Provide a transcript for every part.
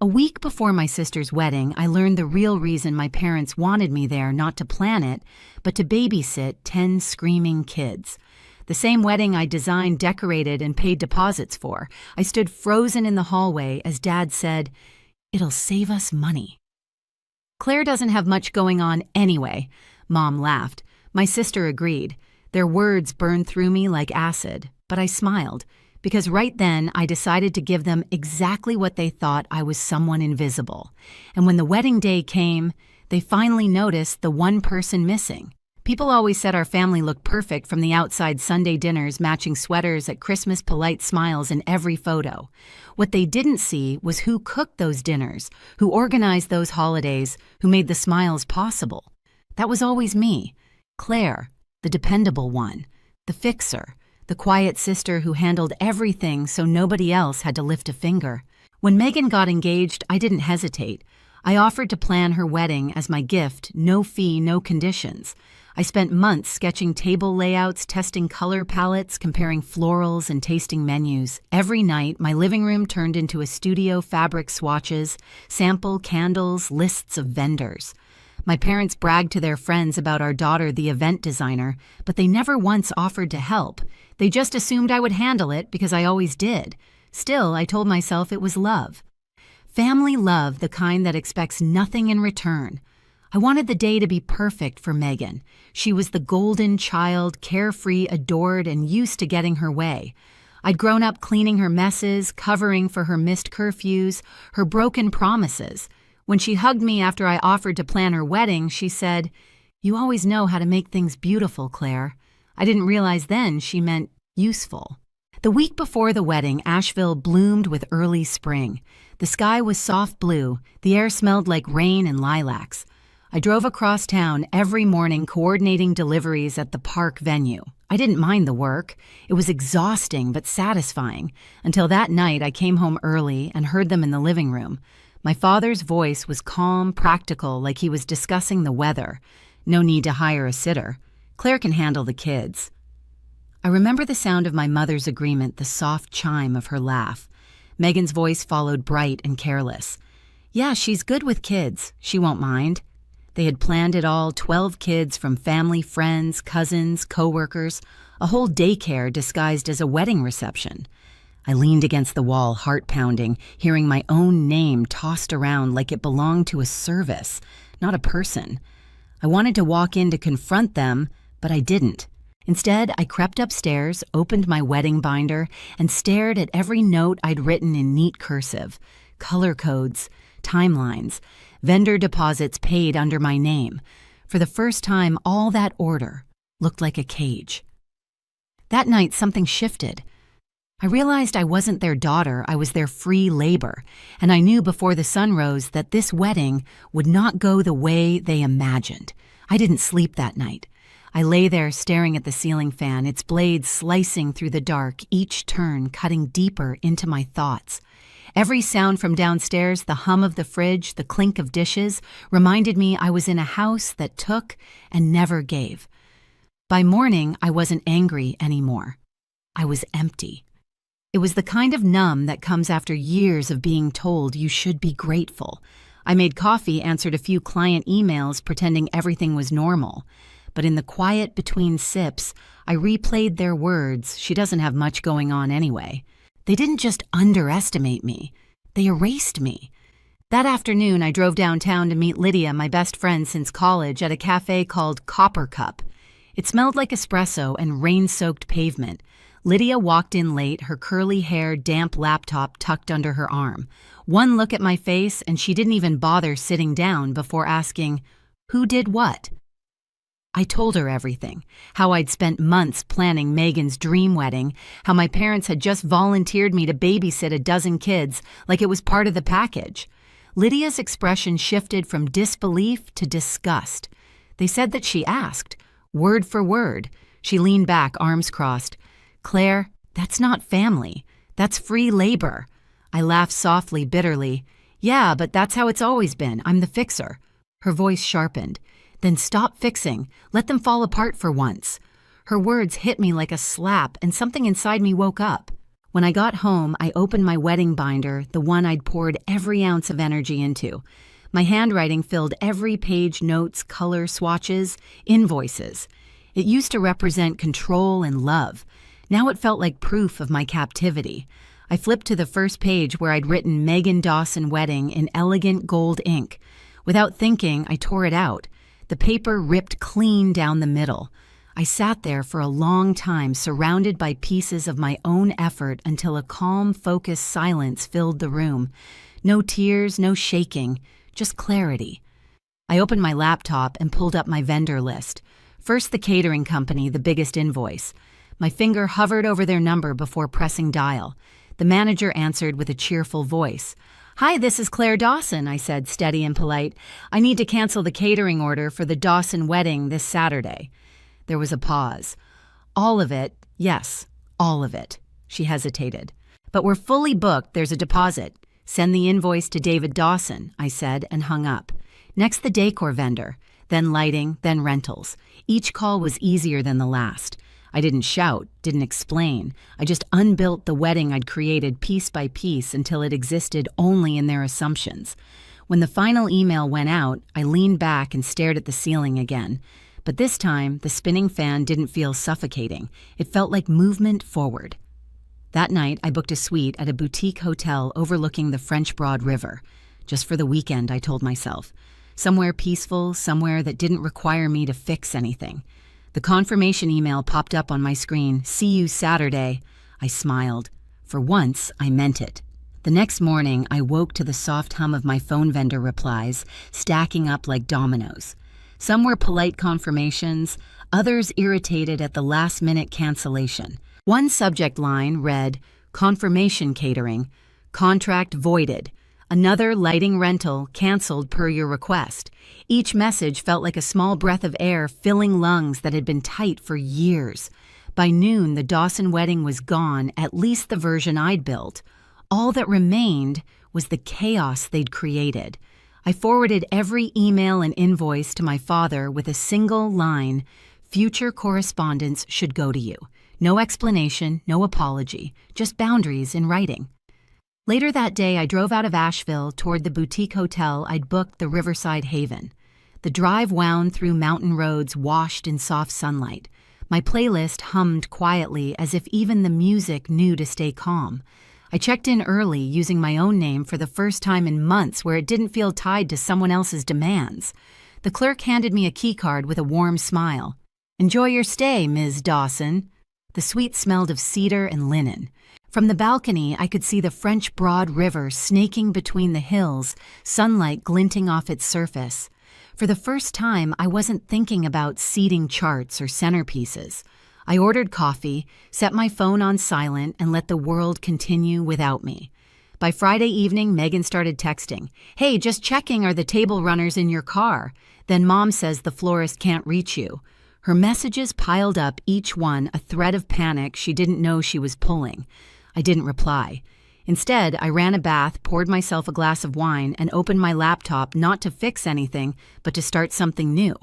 A week before my sister's wedding, I learned the real reason my parents wanted me there not to plan it, but to babysit 10 screaming kids. The same wedding I designed, decorated, and paid deposits for. I stood frozen in the hallway as Dad said, "It'll save us money." "Claire doesn't have much going on anyway," Mom laughed. My sister agreed. Their words burned through me like acid, but I smiled, because right then I decided to give them exactly what they thought. I was someone invisible. And when the wedding day came, they finally noticed the one person missing. People always said our family looked perfect from the outside, Sunday dinners, matching sweaters at Christmas, polite smiles in every photo. What they didn't see was who cooked those dinners, who organized those holidays, who made the smiles possible. That was always me, Claire, the dependable one, the fixer, the quiet sister who handled everything so nobody else had to lift a finger. When Megan got engaged, I didn't hesitate. I offered to plan her wedding as my gift, no fee, no conditions. I spent months sketching table layouts, testing color palettes, comparing florals, and tasting menus. Every night, my living room turned into a studio, fabric swatches, sample candles, lists of vendors. My parents bragged to their friends about our daughter, the event designer, but they never once offered to help. They just assumed I would handle it because I always did. Still, I told myself it was love. Family love, the kind that expects nothing in return. I wanted the day to be perfect for Megan. She was the golden child, carefree, adored, and used to getting her way. I'd grown up cleaning her messes, covering for her missed curfews, her broken promises. When she hugged me after I offered to plan her wedding, she said, "You always know how to make things beautiful, Claire." I didn't realize then she meant useful. The week before the wedding, Asheville bloomed with early spring. The sky was soft blue, the air smelled like rain and lilacs. I drove across town every morning coordinating deliveries at the park venue. I didn't mind the work. It was exhausting but satisfying, until that night I came home early and heard them in the living room. My father's voice was calm, practical, like he was discussing the weather. "No need to hire a sitter. Claire can handle the kids." I remember the sound of my mother's agreement, the soft chime of her laugh. Megan's voice followed, bright and careless. "Yeah, she's good with kids. She won't mind." They had planned it all, 12 kids from family, friends, cousins, co-workers, a whole daycare disguised as a wedding reception. I leaned against the wall, heart pounding, hearing my own name tossed around like it belonged to a service, not a person. I wanted to walk in to confront them, but I didn't. Instead, I crept upstairs, opened my wedding binder, and stared at every note I'd written in neat cursive, color codes, timelines, vendor deposits paid under my name. For the first time, all that order looked like a cage. That night, something shifted. I realized I wasn't their daughter, I was their free labor, and I knew before the sun rose that this wedding would not go the way they imagined. I didn't sleep that night. I lay there staring at the ceiling fan, its blades slicing through the dark, each turn cutting deeper into my thoughts. Every sound from downstairs, the hum of the fridge, the clink of dishes, reminded me I was in a house that took and never gave. By morning, I wasn't angry anymore. I was empty. It was the kind of numb that comes after years of being told you should be grateful. I made coffee, answered a few client emails, pretending everything was normal. But in the quiet between sips, I replayed their words, "She doesn't have much going on anyway." They didn't just underestimate me, they erased me. That afternoon, I drove downtown to meet Lydia, my best friend since college, at a cafe called Copper Cup. It smelled like espresso and rain-soaked pavement. Lydia walked in late, her curly hair, damp laptop tucked under her arm. One look at my face, and she didn't even bother sitting down before asking, "Who did what?" I told her everything, how I'd spent months planning Megan's dream wedding, how my parents had just volunteered me to babysit a dozen kids like it was part of the package. Lydia's expression shifted from disbelief to disgust. They said that she asked, word for word. She leaned back, arms crossed. "Claire, that's not family. That's free labor." I laughed softly, bitterly. "Yeah, but that's how it's always been. I'm the fixer." Her voice sharpened. "Then stop fixing. Let them fall apart for once." Her words hit me like a slap, and something inside me woke up. When I got home, I opened my wedding binder, the one I'd poured every ounce of energy into. My handwriting filled every page, notes, color swatches, invoices. It used to represent control and love. Now it felt like proof of my captivity. I flipped to the first page where I'd written Megan Dawson Wedding in elegant gold ink. Without thinking, I tore it out. The paper ripped clean down the middle. I sat there for a long time, surrounded by pieces of my own effort until a calm, focused silence filled the room. No tears, no shaking, just clarity. I opened my laptop and pulled up my vendor list. First, the catering company, the biggest invoice. My finger hovered over their number before pressing dial. The manager answered with a cheerful voice. "Hi, this is Claire Dawson," I said, steady and polite. "I need to cancel the catering order for the Dawson wedding this Saturday." There was a pause. "All of it, yes, all of it." She hesitated. "But we're fully booked, there's a deposit. Send the invoice to David Dawson," I said, and hung up. Next, the decor vendor, then lighting, then rentals. Each call was easier than the last. I didn't shout, didn't explain. I just unbuilt the wedding I'd created piece by piece until it existed only in their assumptions. When the final email went out, I leaned back and stared at the ceiling again. But this time, the spinning fan didn't feel suffocating. It felt like movement forward. That night, I booked a suite at a boutique hotel overlooking the French Broad River. Just for the weekend, I told myself. Somewhere peaceful, somewhere that didn't require me to fix anything. The confirmation email popped up on my screen. "See you Saturday." I smiled. For once, I meant it. The next morning, I woke to the soft hum of my phone vendor replies, stacking up like dominoes. Some were polite confirmations, others irritated at the last-minute cancellation. One subject line read, "Confirmation catering, contract voided." Another, "Lighting rental, canceled per your request." Each message felt like a small breath of air filling lungs that had been tight for years. By noon, the Dawson wedding was gone, at least the version I'd built. All that remained was the chaos they'd created. I forwarded every email and invoice to my father with a single line, "Future correspondence should go to you." No explanation, no apology, just boundaries in writing. Later that day, I drove out of Asheville toward the boutique hotel I'd booked, the Riverside Haven. The drive wound through mountain roads washed in soft sunlight. My playlist hummed quietly as if even the music knew to stay calm. I checked in early, using my own name for the first time in months where it didn't feel tied to someone else's demands. The clerk handed me a keycard with a warm smile. "Enjoy your stay, Ms. Dawson." The suite smelled of cedar and linen. From the balcony, I could see the French Broad River snaking between the hills, sunlight glinting off its surface. For the first time, I wasn't thinking about seating charts or centerpieces. I ordered coffee, set my phone on silent, and let the world continue without me. By Friday evening, Megan started texting. "Hey, just checking, are the table runners in your car? Then Mom says the florist can't reach you." Her messages piled up, each one a thread of panic she didn't know she was pulling. I didn't reply. Instead, I ran a bath, poured myself a glass of wine, and opened my laptop not to fix anything, but to start something new.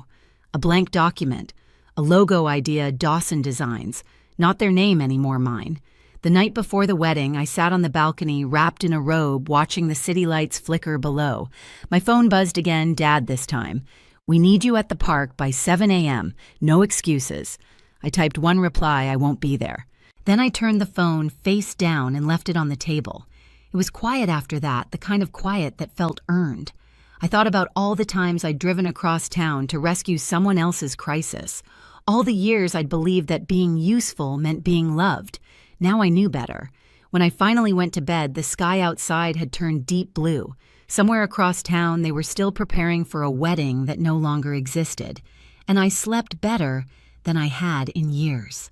A blank document. A logo idea Dawson Designs. Not their name anymore, mine. The night before the wedding, I sat on the balcony, wrapped in a robe, watching the city lights flicker below. My phone buzzed again, Dad this time. "We need you at the park by 7 a.m. No excuses." I typed one reply, "I won't be there." Then I turned the phone face down and left it on the table. It was quiet after that, the kind of quiet that felt earned. I thought about all the times I'd driven across town to rescue someone else's crisis. All the years I'd believed that being useful meant being loved. Now I knew better. When I finally went to bed, the sky outside had turned deep blue. Somewhere across town, they were still preparing for a wedding that no longer existed. And I slept better than I had in years.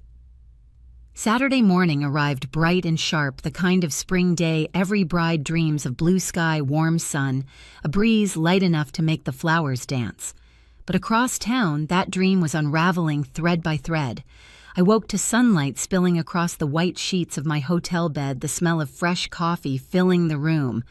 Saturday morning arrived bright and sharp, the kind of spring day every bride dreams of: blue sky, warm sun, a breeze light enough to make the flowers dance. But across town, that dream was unraveling thread by thread. I woke to sunlight spilling across the white sheets of my hotel bed, the smell of fresh coffee filling the room.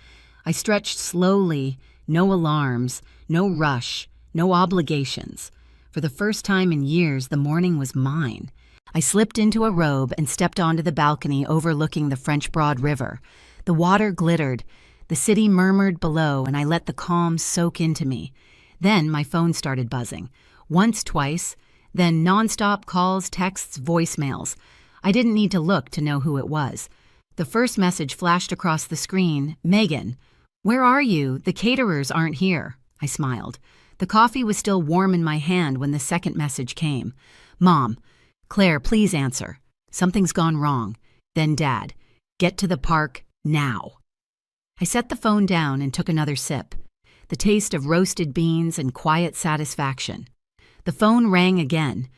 I stretched slowly, no alarms, no rush, no obligations. For the first time in years, the morning was mine. I slipped into a robe and stepped onto the balcony overlooking the French Broad River. The water glittered, the city murmured below, and I let the calm soak into me. Then my phone started buzzing. Once, twice, then nonstop calls, texts, voicemails. I didn't need to look to know who it was. The first message flashed across the screen. "Megan, where are you? The caterers aren't here." I smiled. The coffee was still warm in my hand when the second message came. "Mom, Claire, please answer. Something's gone wrong." Then Dad, "Get to the park now." I set the phone down and took another sip. The taste of roasted beans and quiet satisfaction. The phone rang again.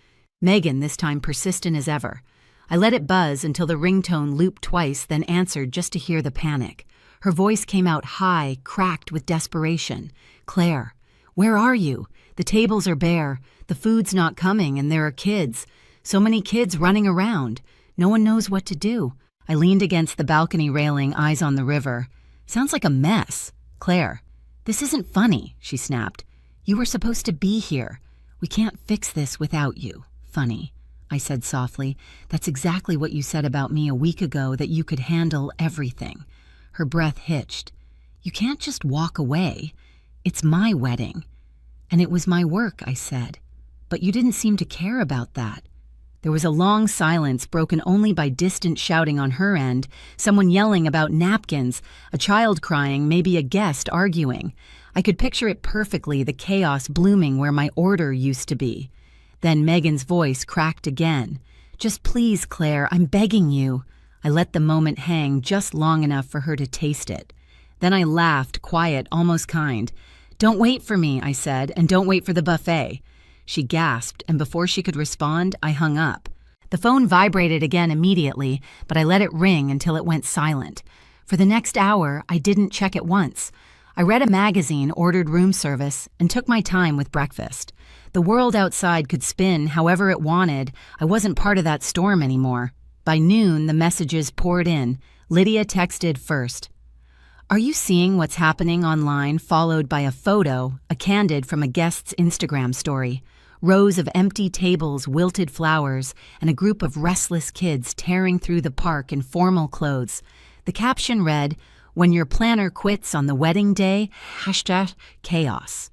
Megan, this time persistent as ever. I let it buzz until the ringtone looped twice, then answered just to hear the panic. Her voice came out high, cracked with desperation. "Claire, where are you? The tables are bare. The food's not coming, and there are kids. So many kids running around. No one knows what to do." I leaned against the balcony railing, eyes on the river. "Sounds like a mess." "Claire, this isn't funny," she snapped. "You were supposed to be here. We can't fix this without you." "Funny," I said softly. "That's exactly what you said about me a week ago, that you could handle everything." Her breath hitched. "You can't just walk away. It's my wedding." "And it was my work," I said. "But you didn't seem to care about that." There was a long silence, broken only by distant shouting on her end, someone yelling about napkins, a child crying, maybe a guest arguing. I could picture it perfectly, the chaos blooming where my order used to be. Then Megan's voice cracked again. "Just please, Claire, I'm begging you." I let the moment hang just long enough for her to taste it. Then I laughed, quiet, almost kind. "Don't wait for me," I said, "and don't wait for the buffet." She gasped, and before she could respond, I hung up. The phone vibrated again immediately, but I let it ring until it went silent. For the next hour, I didn't check it once. I read a magazine, ordered room service, and took my time with breakfast. The world outside could spin however it wanted. I wasn't part of that storm anymore. By noon, the messages poured in. Lydia texted first. "Are you seeing what's happening online?" Followed by a photo, a candid from a guest's Instagram story. Rows of empty tables, wilted flowers, and a group of restless kids tearing through the park in formal clothes. The caption read, "When your planner quits on the wedding day, #chaos."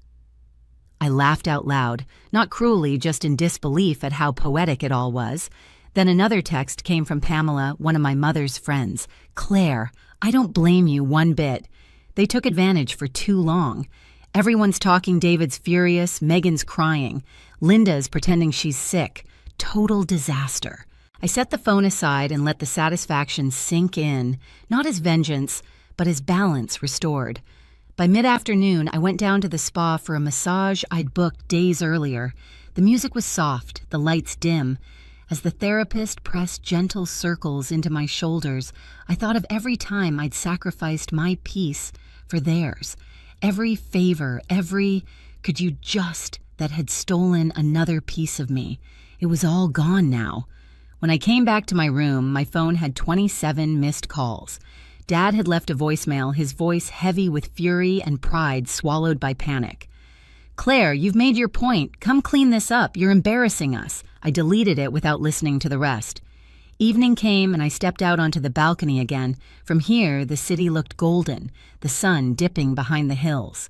I laughed out loud, not cruelly, just in disbelief at how poetic it all was. Then another text came from Pamela, one of my mother's friends. "Claire, I don't blame you one bit. They took advantage for too long. Everyone's talking David's furious, Megan's crying. Linda's pretending she's sick. Total disaster." I set the phone aside and let the satisfaction sink in, not as vengeance, but as balance restored. By mid-afternoon, I went down to the spa for a massage I'd booked days earlier. The music was soft, the lights dim. As the therapist pressed gentle circles into my shoulders, I thought of every time I'd sacrificed my peace for theirs. Every favor, every "could you just" that had stolen another piece of me. It was all gone now. When I came back to my room, my phone had 27 missed calls. Dad had left a voicemail, his voice heavy with fury and pride swallowed by panic. "Claire, you've made your point. Come clean this up. You're embarrassing us." I deleted it without listening to the rest. Evening came and I stepped out onto the balcony again. From here, the city looked golden, the sun dipping behind the hills.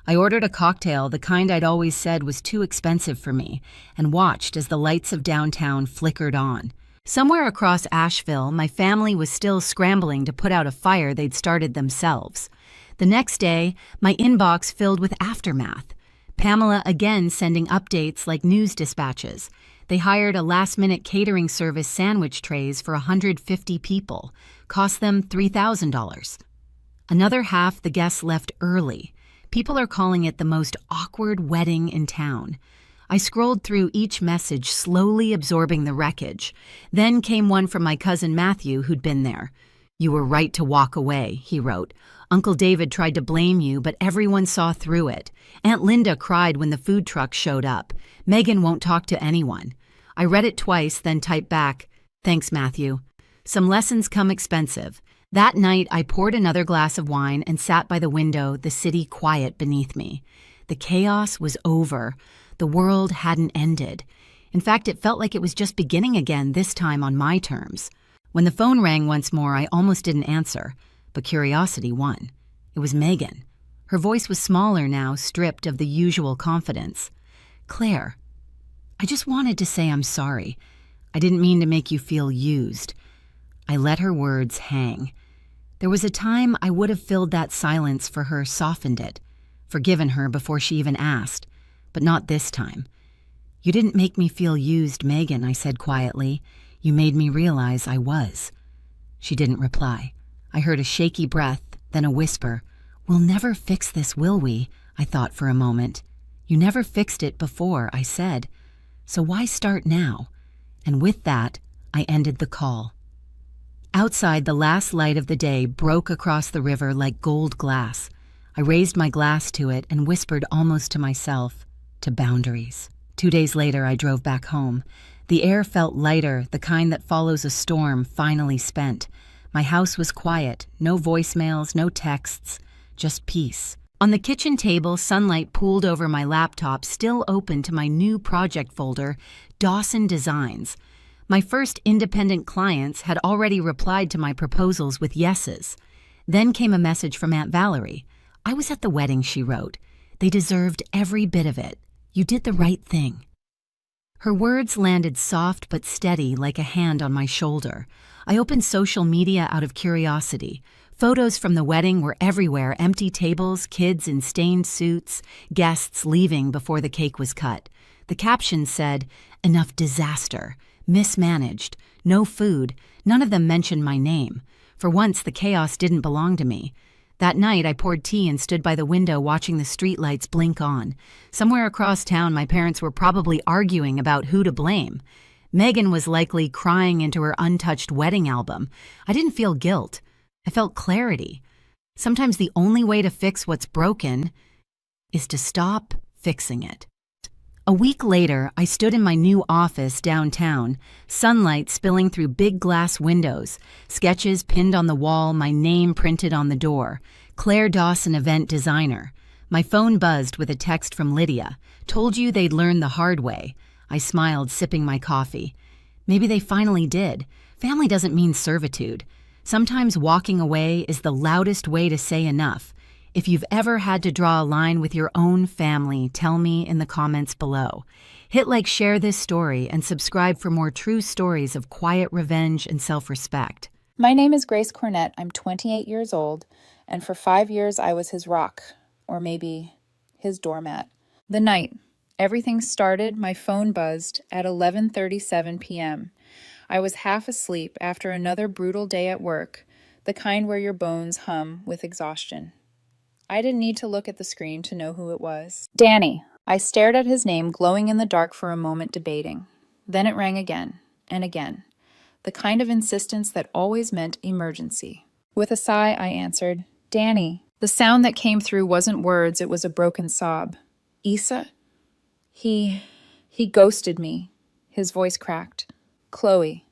I ordered a cocktail, the kind I'd always said was too expensive for me, and watched as the lights of downtown flickered on. Somewhere across Asheville, my family was still scrambling to put out a fire they'd started themselves. The next day, my inbox filled with aftermath. Pamela again sending updates like news dispatches. They hired a last-minute catering service sandwich trays for 150 people. Cost them $3,000. Another half the guests left early. People are calling it the most awkward wedding in town. I scrolled through each message, slowly absorbing the wreckage. Then came one from my cousin Matthew, who'd been there. "You were right to walk away," he wrote. "Uncle David tried to blame you, but everyone saw through it. Aunt Linda cried when the food truck showed up. Megan won't talk to anyone." I read it twice, then typed back, "Thanks, Matthew. Some lessons come expensive." That night, I poured another glass of wine and sat by the window, the city quiet beneath me. The chaos was over. The world hadn't ended. In fact, it felt like it was just beginning again, this time on my terms. When the phone rang once more, I almost didn't answer, but curiosity won. It was Megan. Her voice was smaller now, stripped of the usual confidence. "Claire, I just wanted to say I'm sorry. I didn't mean to make you feel used." I let her words hang. There was a time I would have filled that silence for her, softened it, forgiven her before she even asked, but not this time. "You didn't make me feel used, Megan," I said quietly. "You made me realize I was." She didn't reply. I heard a shaky breath, then a whisper. "We'll never fix this, will we?" I thought for a moment. "You never fixed it before," I said. "So why start now?" And with that, I ended the call. Outside, the last light of the day broke across the river like gold glass. I raised my glass to it and whispered almost to myself, to boundaries. 2 days later, I drove back home. The air felt lighter, the kind that follows a storm, finally spent. My house was quiet, no voicemails, no texts, just peace. On the kitchen table, sunlight pooled over my laptop, still open to my new project folder, Dawson Designs. My first independent clients had already replied to my proposals with yeses. Then came a message from Aunt Valerie. "I was at the wedding," she wrote. "They deserved every bit of it. You did the right thing." Her words landed soft but steady like a hand on my shoulder. I opened social media out of curiosity. Photos from the wedding were everywhere, empty tables, kids in stained suits, guests leaving before the cake was cut. The caption said, "Enough disaster, mismanaged, no food." None of them mentioned my name. For once, the chaos didn't belong to me. That night, I poured tea and stood by the window watching the streetlights blink on. Somewhere across town, my parents were probably arguing about who to blame. Megan was likely crying into her untouched wedding album. I didn't feel guilt. I felt clarity. Sometimes the only way to fix what's broken is to stop fixing it. A week later, I stood in my new office downtown, sunlight spilling through big glass windows, sketches pinned on the wall, my name printed on the door, Claire Dawson, event designer. My phone buzzed with a text from Lydia. "Told you they'd learn the hard way." I smiled, sipping my coffee. Maybe they finally did. Family doesn't mean servitude. Sometimes walking away is the loudest way to say enough. If you've ever had to draw a line with your own family, tell me in the comments below. Hit like, share this story, and subscribe for more true stories of quiet revenge and self-respect. My name is Grace Cornett. I'm 28 years old, and for 5 years I was his rock, or maybe his doormat. The night everything started, my phone buzzed at 11:37 p.m. I was half asleep after another brutal day at work, the kind where your bones hum with exhaustion. I didn't need to look at the screen to know who it was. Danny. I stared at his name, glowing in the dark for a moment, debating. Then it rang again, and again. The kind of insistence that always meant emergency. With a sigh, I answered, "Danny." The sound that came through wasn't words, it was a broken sob. "Issa? He ghosted me." His voice cracked. "Chloe.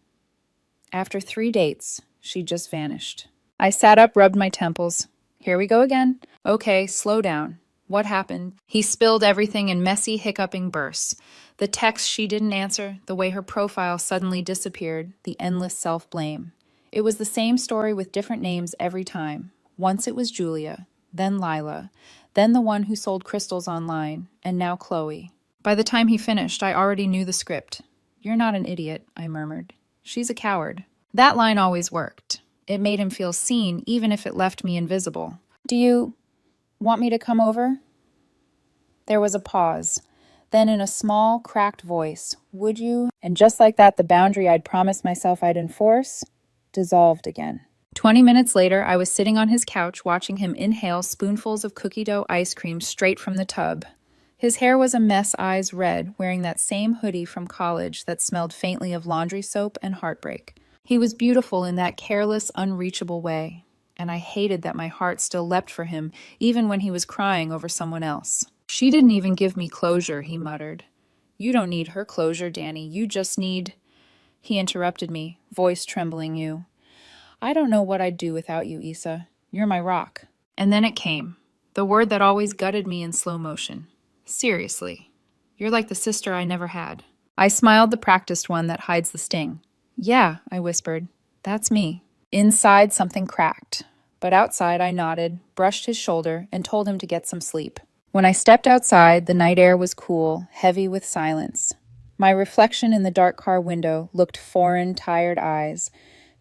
After 3 dates, she just vanished." I sat up, rubbed my temples. Here we go again. Okay, slow down. What happened? He spilled everything in messy, hiccuping bursts. The text she didn't answer, the way her profile suddenly disappeared, the endless self-blame. It was the same story with different names every time. Once it was Julia, then Lila, then the one who sold crystals online, and now Chloe. By the time he finished, I already knew the script. "You're not an idiot," I murmured. "She's a coward." That line always worked. It made him feel seen, even if it left me invisible. "Do you want me to come over?" There was a pause. Then in a small, cracked voice, "Would you?" And just like that, the boundary I'd promised myself I'd enforce dissolved again. 20 minutes later, I was sitting on his couch watching him inhale spoonfuls of cookie dough ice cream straight from the tub. His hair was a mess, eyes red, wearing that same hoodie from college that smelled faintly of laundry soap and heartbreak. He was beautiful in that careless, unreachable way, and I hated that my heart still leapt for him, even when he was crying over someone else. "She didn't even give me closure," he muttered. "You don't need her closure, Danny. You just need—" He interrupted me, voice trembling. "I don't know what I'd do without you, Issa. You're my rock." And then it came, the word that always gutted me in slow motion. "Seriously, you're like the sister I never had." I smiled the practiced one that hides the sting. Yeah, I whispered. That's me. Inside, something cracked. But outside, I nodded, brushed his shoulder, and told him to get some sleep. When I stepped outside, the night air was cool, heavy with silence. My reflection in the dark car window looked foreign, tired eyes,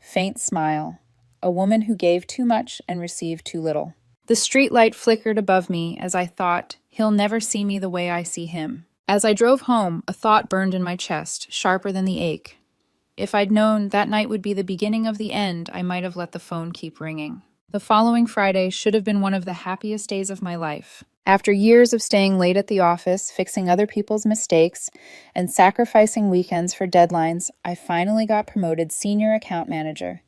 faint smile, a woman who gave too much and received too little. The streetlight flickered above me as I thought, he'll never see me the way I see him. As I drove home, a thought burned in my chest, sharper than the ache. If I'd known that night would be the beginning of the end, I might have let the phone keep ringing. The following Friday should have been one of the happiest days of my life. After years of staying late at the office, fixing other people's mistakes, and sacrificing weekends for deadlines, I finally got promoted senior account manager.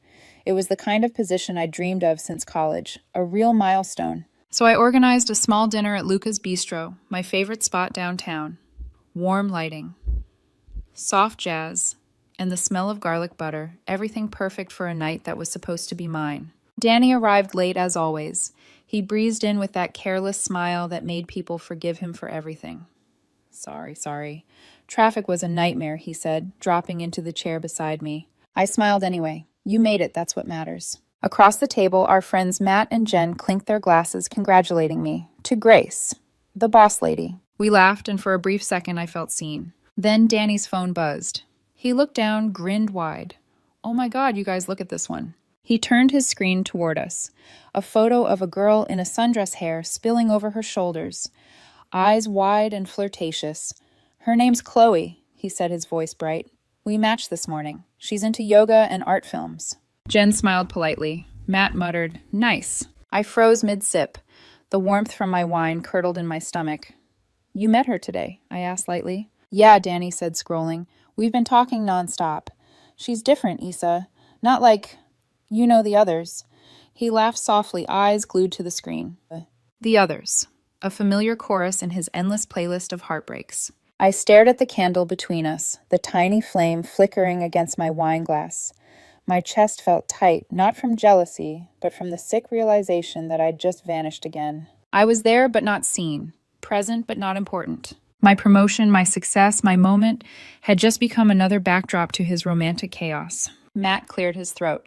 It was the kind of position I dreamed of since college, a real milestone. So I organized a small dinner at Luca's Bistro, my favorite spot downtown. Warm lighting, soft jazz, and the smell of garlic butter, everything perfect for a night that was supposed to be mine. Danny arrived late as always. He breezed in with that careless smile that made people forgive him for everything. Sorry. Traffic was a nightmare, he said, dropping into the chair beside me. I smiled anyway. You made it, that's what matters. Across the table, our friends Matt and Jen clinked their glasses, congratulating me. To Grace, the boss lady. We laughed, and for a brief second I felt seen. Then Danny's phone buzzed. He looked down, grinned wide. Oh my God, you guys, look at this one. He turned his screen toward us. A photo of a girl in a sundress hair spilling over her shoulders. Eyes wide and flirtatious. Her name's Chloe, he said, his voice bright. We matched this morning. She's into yoga and art films. Jen smiled politely. Matt muttered, nice. I froze mid-sip. The warmth from my wine curdled in my stomach. You met her today? I asked lightly. Yeah, Danny said, scrolling. We've been talking nonstop. She's different, Issa. Not like, you know, the others. He laughed softly, eyes glued to the screen. The others. A familiar chorus in his endless playlist of heartbreaks. I stared at the candle between us, the tiny flame flickering against my wine glass. My chest felt tight, not from jealousy, but from the sick realization that I'd just vanished again. I was there but not seen, present but not important. My promotion, my success, my moment had just become another backdrop to his romantic chaos. Matt cleared his throat.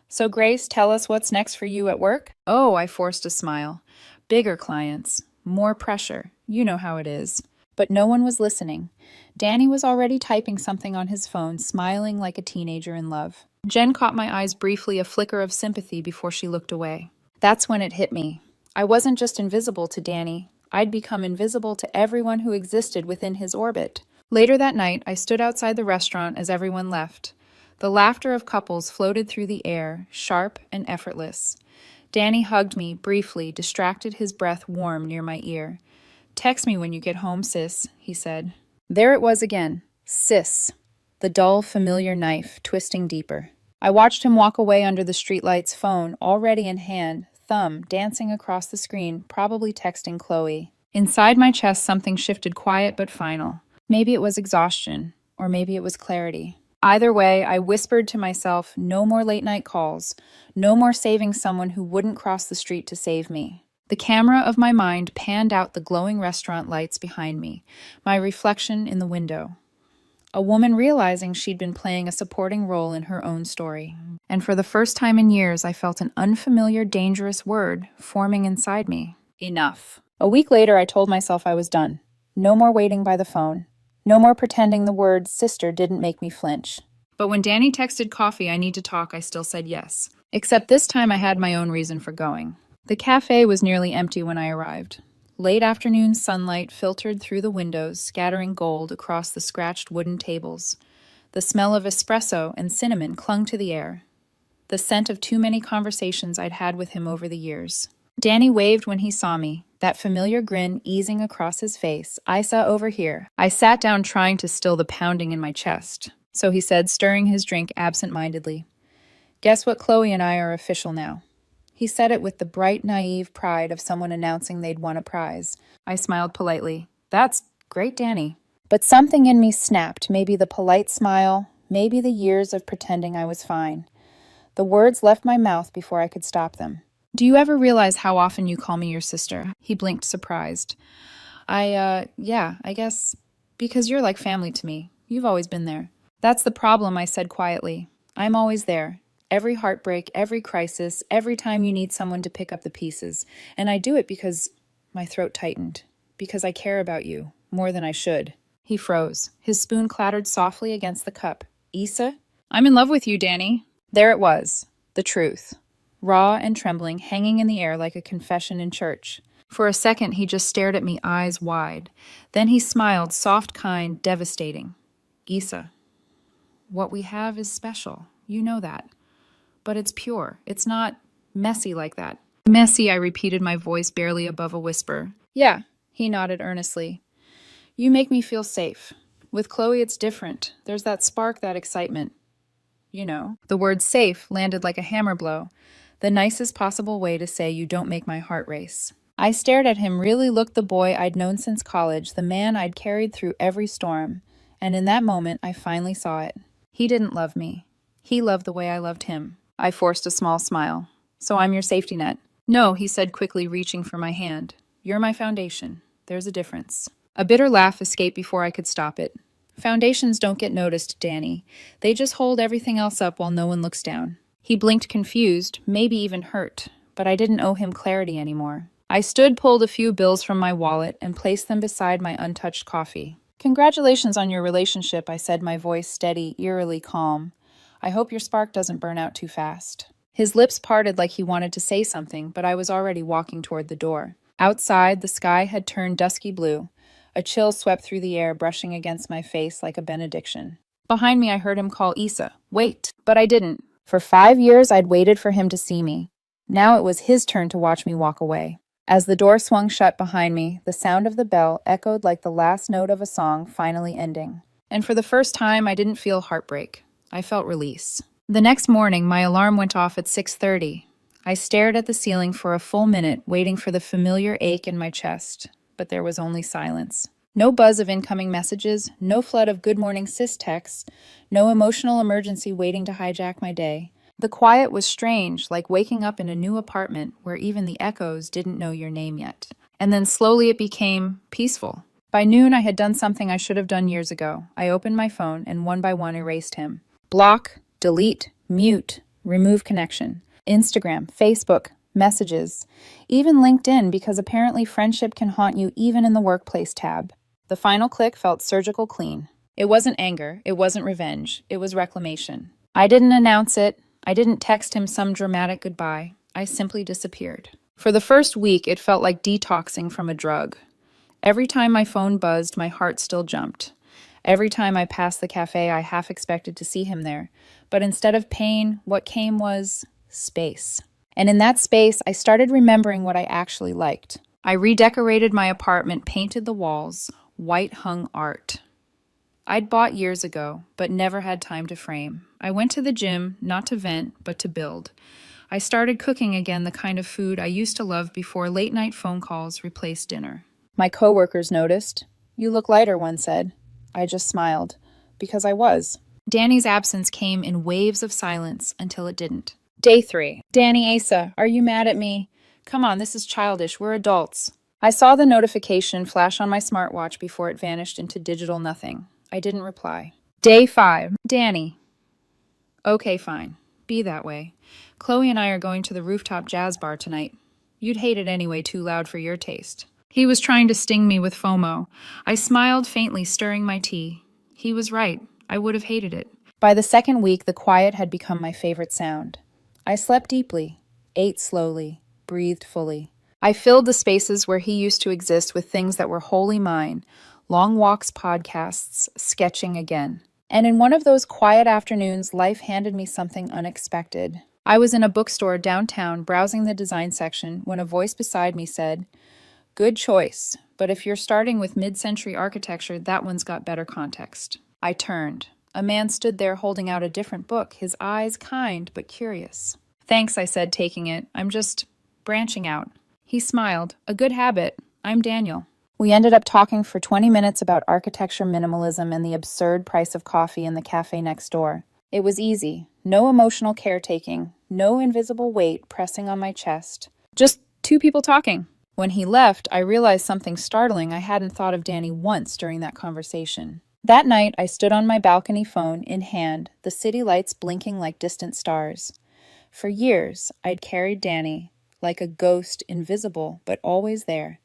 So Grace, tell us what's next for you at work? Oh, I forced a smile. Bigger clients, more pressure. You know how it is. But no one was listening. Danny was already typing something on his phone, smiling like a teenager in love. Jen caught my eyes briefly, a flicker of sympathy before she looked away. That's when it hit me. I wasn't just invisible to Danny. I'd become invisible to everyone who existed within his orbit. Later that night, I stood outside the restaurant as everyone left. The laughter of couples floated through the air, sharp and effortless. Danny hugged me briefly, distracted, his breath warm near my ear. Text me when you get home, sis, he said. There it was again. Sis. The dull, familiar knife, twisting deeper. I watched him walk away under the streetlight's, phone already in hand, thumb dancing across the screen, probably texting Chloe. Inside my chest, something shifted, quiet but final. Maybe it was exhaustion, or maybe it was clarity. Either way, I whispered to myself, no more late-night calls, no more saving someone who wouldn't cross the street to save me. The camera of my mind panned out the glowing restaurant lights behind me, my reflection in the window. A woman realizing she'd been playing a supporting role in her own story. And for the first time in years, I felt an unfamiliar, dangerous word forming inside me. Enough. A week later, I told myself I was done. No more waiting by the phone. No more pretending the word sister didn't make me flinch. But when Danny texted coffee, I need to talk, I still said yes. Except this time I had my own reason for going. The cafe was nearly empty when I arrived. Late afternoon sunlight filtered through the windows, scattering gold across the scratched wooden tables. The smell of espresso and cinnamon clung to the air. The scent of too many conversations I'd had with him over the years. Danny waved when he saw me, that familiar grin easing across his face. Issa, over here. I sat down trying to still the pounding in my chest. So he said, stirring his drink absent-mindedly. Guess what, Chloe and I are official now. He said it with the bright, naive pride of someone announcing they'd won a prize. I smiled politely. That's great, Danny. But something in me snapped, maybe the polite smile, maybe the years of pretending I was fine. The words left my mouth before I could stop them. Do you ever realize how often you call me your sister? He blinked, surprised. Yeah, I guess because you're like family to me. You've always been there. That's the problem, I said quietly. I'm always there. Every heartbreak, every crisis, every time you need someone to pick up the pieces. And I do it because my throat tightened. Because I care about you more than I should. He froze. His spoon clattered softly against the cup. Issa? I'm in love with you, Danny. There it was. The truth. Raw and trembling, hanging in the air like a confession in church. For a second, he just stared at me, eyes wide. Then he smiled, soft, kind, devastating. Issa, what we have is special. You know that. But it's pure. It's not messy like that. Messy, I repeated, my voice barely above a whisper. Yeah, he nodded earnestly. You make me feel safe. With Chloe, it's different. There's that spark, that excitement. You know. The word safe landed like a hammer blow. The nicest possible way to say you don't make my heart race. I stared at him, really looked the boy I'd known since college, the man I'd carried through every storm. And in that moment, I finally saw it. He didn't love me. He loved the way I loved him. I forced a small smile. So I'm your safety net. No, he said quickly, reaching for my hand. You're my foundation. There's a difference. A bitter laugh escaped before I could stop it. Foundations don't get noticed, Danny. They just hold everything else up while no one looks down. He blinked confused, maybe even hurt, but I didn't owe him clarity anymore. I pulled a few bills from my wallet, and placed them beside my untouched coffee. Congratulations on your relationship, I said, my voice steady, eerily calm. I hope your spark doesn't burn out too fast. His lips parted like he wanted to say something, but I was already walking toward the door. Outside, the sky had turned dusky blue. A chill swept through the air, brushing against my face like a benediction. Behind me, I heard him call Issa. Wait, but I didn't. For 5 years, I'd waited for him to see me. Now it was his turn to watch me walk away. As the door swung shut behind me, the sound of the bell echoed like the last note of a song finally ending. And for the first time, I didn't feel heartbreak. I felt release. The next morning, my alarm went off at 6:30. I stared at the ceiling for a full minute, waiting for the familiar ache in my chest. But there was only silence. No buzz of incoming messages, no flood of good morning sis texts, no emotional emergency waiting to hijack my day. The quiet was strange, like waking up in a new apartment where even the echoes didn't know your name yet. And then slowly it became peaceful. By noon, I had done something I should have done years ago. I opened my phone and one by one erased him. Block, delete, mute, remove connection. Instagram, Facebook, messages, even LinkedIn, because apparently friendship can haunt you even in the workplace tab. The final click felt surgical clean. It wasn't anger, it wasn't revenge, it was reclamation. I didn't announce it. I didn't text him some dramatic goodbye. I simply disappeared. For the first week, it felt like detoxing from a drug. Every time my phone buzzed, my heart still jumped. Every time I passed the cafe, I half expected to see him there. But instead of pain, what came was space. And in that space, I started remembering what I actually liked. I redecorated my apartment, painted the walls, white-hung art I'd bought years ago, but never had time to frame. I went to the gym, not to vent, but to build. I started cooking again, the kind of food I used to love before late-night phone calls replaced dinner. My coworkers noticed. You look lighter, one said. I just smiled, because I was. Danny's absence came in waves of silence until it didn't. Day 3. Danny, Issa, are you mad at me? Come on, this is childish. We're adults. I saw the notification flash on my smartwatch before it vanished into digital nothing. I didn't reply. Day 5. Danny. Okay, fine. Be that way. Chloe and I are going to the rooftop jazz bar tonight. You'd hate it anyway, too loud for your taste. He was trying to sting me with FOMO. I smiled faintly, stirring my tea. He was right. I would have hated it. By the second week, the quiet had become my favorite sound. I slept deeply, ate slowly, breathed fully. I filled the spaces where he used to exist with things that were wholly mine. Long walks, podcasts, sketching again. And in one of those quiet afternoons, life handed me something unexpected. I was in a bookstore downtown browsing the design section when a voice beside me said, "Good choice, but if you're starting with mid-century architecture, that one's got better context." I turned. A man stood there holding out a different book, his eyes kind but curious. "Thanks," I said, taking it. "I'm just branching out." He smiled. "A good habit. I'm Daniel." We ended up talking for 20 minutes about architecture, minimalism, and the absurd price of coffee in the cafe next door. It was easy. No emotional caretaking. No invisible weight pressing on my chest. Just two people talking. When he left, I realized something startling. I hadn't thought of Danny once during that conversation. That night, I stood on my balcony, phone in hand, the city lights blinking like distant stars. For years, I'd carried Danny like a ghost, invisible, but always there.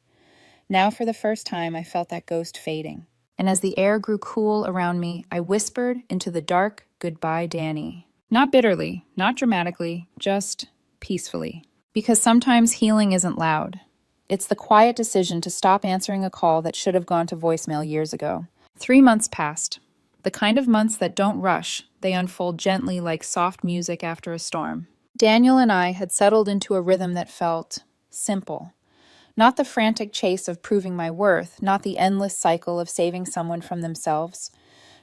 Now, for the first time, I felt that ghost fading. And as the air grew cool around me, I whispered into the dark, "Goodbye, Danny." Not bitterly, not dramatically, just peacefully. Because sometimes healing isn't loud. It's the quiet decision to stop answering a call that should have gone to voicemail years ago. 3 months passed. The kind of months that don't rush, they unfold gently like soft music after a storm. Daniel and I had settled into a rhythm that felt simple. Not the frantic chase of proving my worth, not the endless cycle of saving someone from themselves.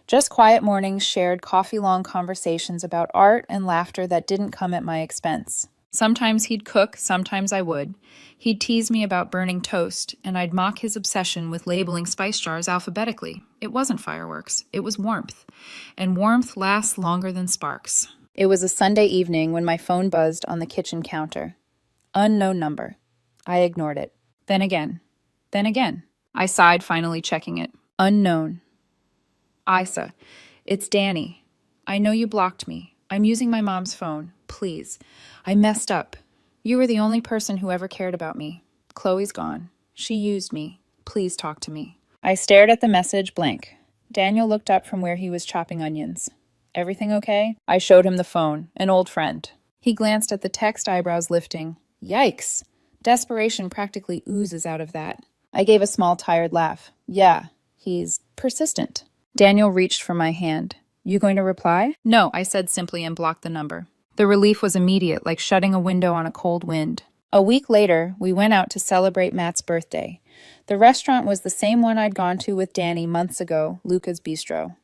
Just quiet mornings, shared coffee-long conversations about art and laughter that didn't come at my expense. Sometimes he'd cook, sometimes I would. He'd tease me about burning toast, and I'd mock his obsession with labeling spice jars alphabetically. It wasn't fireworks, it was warmth. And warmth lasts longer than sparks. It was a Sunday evening when my phone buzzed on the kitchen counter. Unknown number. I ignored it. Then again. Then again. I sighed, finally checking it. Unknown. Issa, it's Danny. I know you blocked me. I'm using my mom's phone. Please. I messed up. You were the only person who ever cared about me. Chloe's gone. She used me. Please talk to me. I stared at the message, blank. Daniel looked up from where he was chopping onions. Everything okay? I showed him the phone, an old friend. He glanced at the text, eyebrows lifting. Yikes. Desperation practically oozes out of that. I gave a small, tired laugh. Yeah, he's persistent. Daniel reached for my hand. You going to reply? No, I said simply and blocked the number. The relief was immediate, like shutting a window on a cold wind. A week later, we went out to celebrate Matt's birthday. The restaurant was the same one I'd gone to with Danny months ago, Luca's Bistro.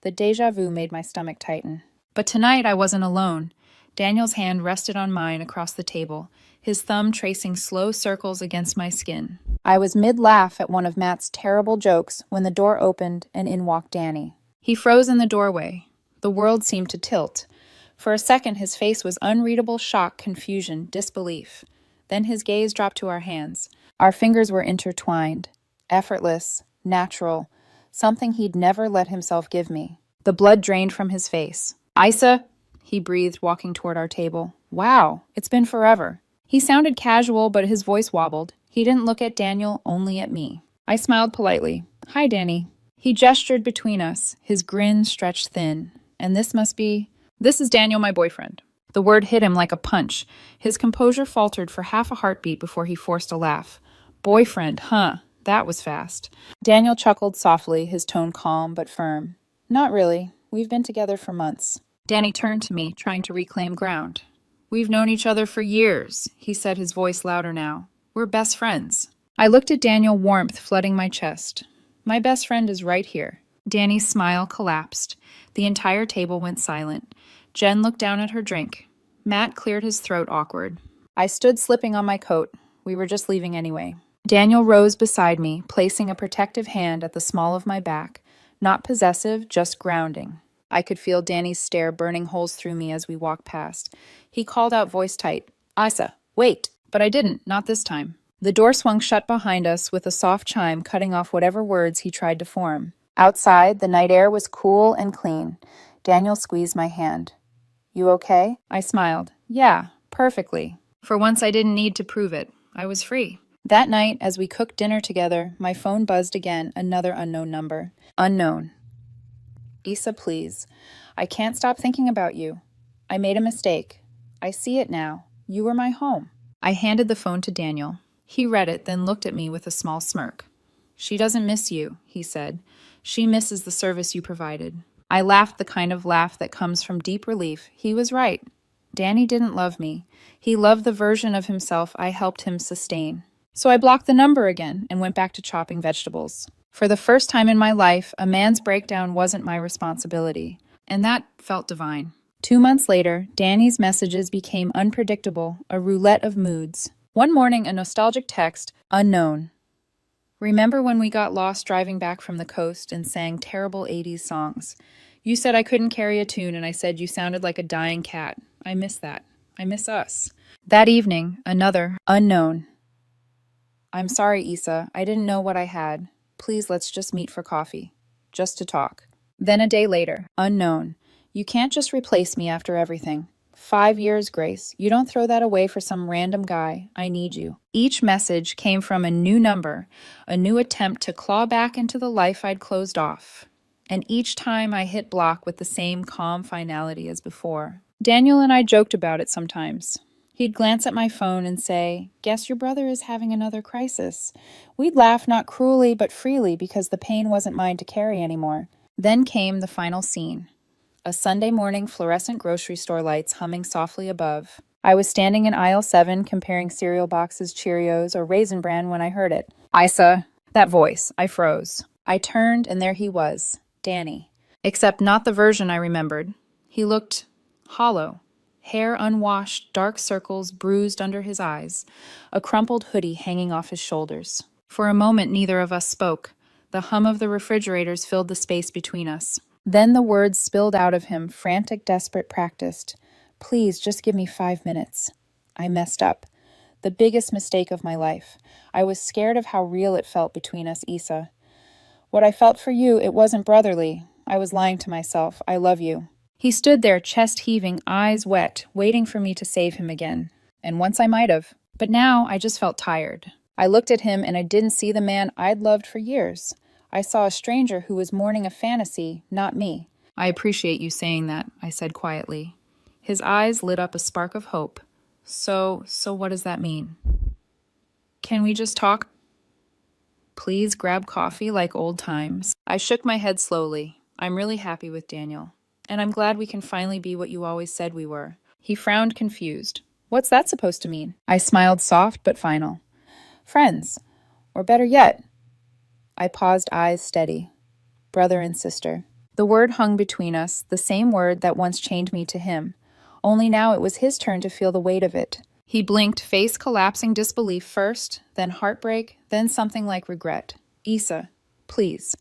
The déjà vu made my stomach tighten. But tonight I wasn't alone. Daniel's hand rested on mine across the table, his thumb tracing slow circles against my skin. I was mid-laugh at one of Matt's terrible jokes when the door opened and in walked Danny. He froze in the doorway. The world seemed to tilt. For a second, his face was unreadable shock, confusion, disbelief. Then his gaze dropped to our hands. Our fingers were intertwined. Effortless, natural, something he'd never let himself give me. The blood drained from his face. Issa, he breathed, walking toward our table. Wow, it's been forever. He sounded casual, but his voice wobbled. He didn't look at Daniel, only at me. I smiled politely. Hi, Danny. He gestured between us, his grin stretched thin. And this is Daniel, my boyfriend. The word hit him like a punch. His composure faltered for half a heartbeat before he forced a laugh. Boyfriend, huh? That was fast. Daniel chuckled softly, his tone calm but firm. Not really. We've been together for months. Danny turned to me, trying to reclaim ground. We've known each other for years, he said, his voice louder now. We're best friends. I looked at Daniel, warmth flooding my chest. My best friend is right here. Danny's smile collapsed. The entire table went silent. Jen looked down at her drink. Matt cleared his throat, awkward. I stood slipping on my coat. We were just leaving anyway. Daniel rose beside me, placing a protective hand at the small of my back. Not possessive, just grounding. I could feel Danny's stare burning holes through me as we walked past. He called out, voice tight, Issa, wait! But I didn't, not this time. The door swung shut behind us with a soft chime cutting off whatever words he tried to form. Outside, the night air was cool and clean. Daniel squeezed my hand. You okay? I smiled. Yeah, perfectly. For once I didn't need to prove it. I was free. That night, as we cooked dinner together, my phone buzzed again, another unknown number. Unknown. Issa, please. I can't stop thinking about you. I made a mistake. I see it now. You were my home. I handed the phone to Daniel. He read it, then looked at me with a small smirk. She doesn't miss you, he said. She misses the service you provided. I laughed, the kind of laugh that comes from deep relief. He was right. Danny didn't love me. He loved the version of himself I helped him sustain. So I blocked the number again and went back to chopping vegetables. For the first time in my life, a man's breakdown wasn't my responsibility. And that felt divine. 2 months later, Danny's messages became unpredictable, a roulette of moods. One morning, a nostalgic text, unknown. Remember when we got lost driving back from the coast and sang terrible 80s songs? You said I couldn't carry a tune, and I said you sounded like a dying cat. I miss that. I miss us. That evening, another, unknown. I'm sorry, Issa. I didn't know what I had. Please, let's just meet for coffee. just to talk. Then a day later, unknown. You can't just replace me after everything. 5 years, Grace. You don't throw that away for some random guy. I need you. Each message came from a new number, a new attempt to claw back into the life I'd closed off. And each time I hit block with the same calm finality as before. Daniel and I joked about it sometimes. He'd glance at my phone and say, "Guess your brother is having another crisis." We'd laugh not cruelly but freely because the pain wasn't mine to carry anymore. Then came the final scene. A Sunday morning, fluorescent grocery store lights humming softly above. I was standing in aisle 7 comparing cereal boxes, Cheerios, or Raisin Bran when I heard it. Issa. That voice. I froze. I turned and there he was, Danny. Except not the version I remembered. He looked hollow. Hair unwashed, dark circles bruised under his eyes, a crumpled hoodie hanging off his shoulders. For a moment neither of us spoke. The hum of the refrigerators filled the space between us. Then the words spilled out of him, frantic, desperate, practiced. "Please, just give me 5 minutes." I messed up. The biggest mistake of my life. I was scared of how real it felt between us, Issa. What I felt for you, it wasn't brotherly. I was lying to myself. I love you. He stood there, chest heaving, eyes wet, waiting for me to save him again. And once I might have. But now I just felt tired. I looked at him and I didn't see the man I'd loved for years. I saw a stranger who was mourning a fantasy, not me. "I appreciate you saying that," I said quietly. His eyes lit up a spark of hope. So what does that mean? "Can we just talk? Please grab coffee like old times." I shook my head slowly. I'm really happy with Daniel. And I'm glad we can finally be what you always said we were. He frowned, confused. "What's that supposed to mean?" I smiled, soft but final. "Friends. Or better yet." I paused, eyes steady. "Brother and sister." The word hung between us, the same word that once chained me to him. Only now it was his turn to feel the weight of it. He blinked, face collapsing disbelief first, then heartbreak, then something like regret. "Issa, please."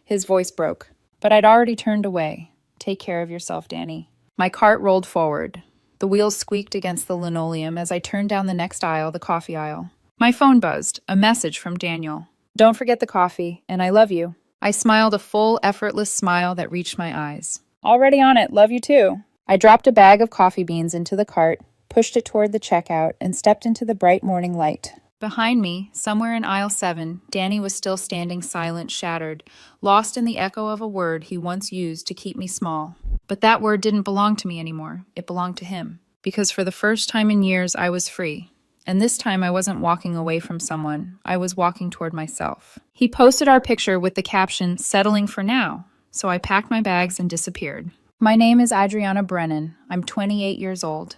His voice broke. But I'd already turned away. "Take care of yourself, Danny." My cart rolled forward. The wheels squeaked against the linoleum as I turned down the next aisle, the coffee aisle. My phone buzzed, a message from Daniel. "Don't forget the coffee, and I love you." I smiled, a full, effortless smile that reached my eyes. "Already on it, love you too." I dropped a bag of coffee beans into the cart, pushed it toward the checkout, and stepped into the bright morning light. Behind me, somewhere in aisle 7, Danny was still standing silent, shattered, lost in the echo of a word he once used to keep me small. But that word didn't belong to me anymore. It belonged to him. Because for the first time in years, I was free. And this time I wasn't walking away from someone. I was walking toward myself. He posted our picture with the caption, "Settling for now." So I packed my bags and disappeared. My name is Adriana Brennan. I'm 28 years old.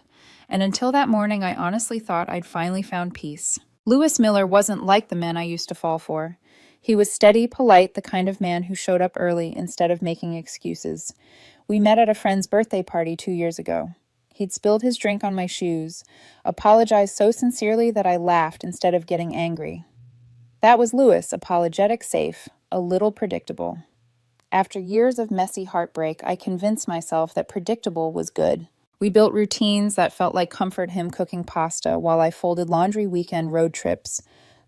And until that morning, I honestly thought I'd finally found peace. Lewis Miller wasn't like the men I used to fall for. He was steady, polite, the kind of man who showed up early instead of making excuses. We met at a friend's birthday party 2 years ago. He'd spilled his drink on my shoes, apologized so sincerely that I laughed instead of getting angry. That was Lewis, apologetic, safe, a little predictable. After years of messy heartbreak, I convinced myself that predictable was good. We built routines that felt like comfort him cooking pasta while I folded laundry weekend road trips,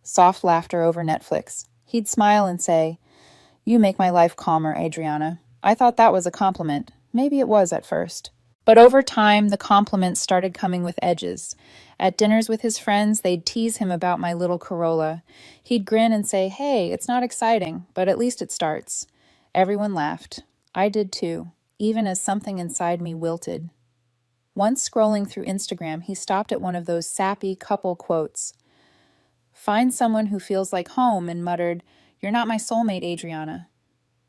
soft laughter over Netflix. He'd smile and say, "You make my life calmer, Adriana." I thought that was a compliment. Maybe it was at first. But over time, the compliments started coming with edges. At dinners with his friends, they'd tease him about my little Corolla. He'd grin and say, "Hey, it's not exciting, but at least it starts." Everyone laughed. I did too, even as something inside me wilted. Once scrolling through Instagram, he stopped at one of those sappy couple quotes. "Find someone who feels like home," and muttered, "You're not my soulmate, Adriana.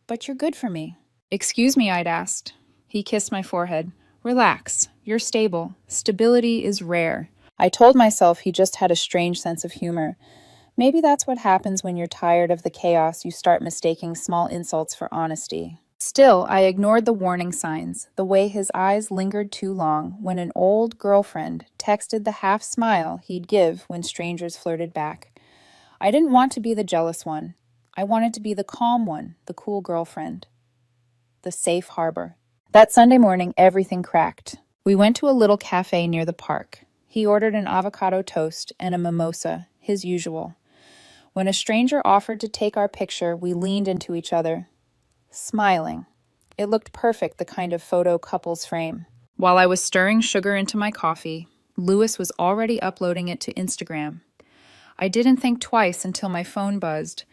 But you're good for me." "Excuse me," I'd asked. He kissed my forehead. "Relax. You're stable. Stability is rare." I told myself he just had a strange sense of humor. Maybe that's what happens when you're tired of the chaos. You start mistaking small insults for honesty. Still, I ignored the warning signs, the way his eyes lingered too long when an old girlfriend texted the half smile he'd give when strangers flirted back. I didn't want to be the jealous one. I wanted to be the calm one, the cool girlfriend. The safe harbor. That Sunday morning, everything cracked. We went to a little cafe near the park. He ordered an avocado toast and a mimosa, his usual. When a stranger offered to take our picture, we leaned into each other. smiling. It looked perfect, the kind of photo couples frame. While I was stirring sugar into my coffee, Lewis was already uploading it to Instagram. I didn't think twice until my phone buzzed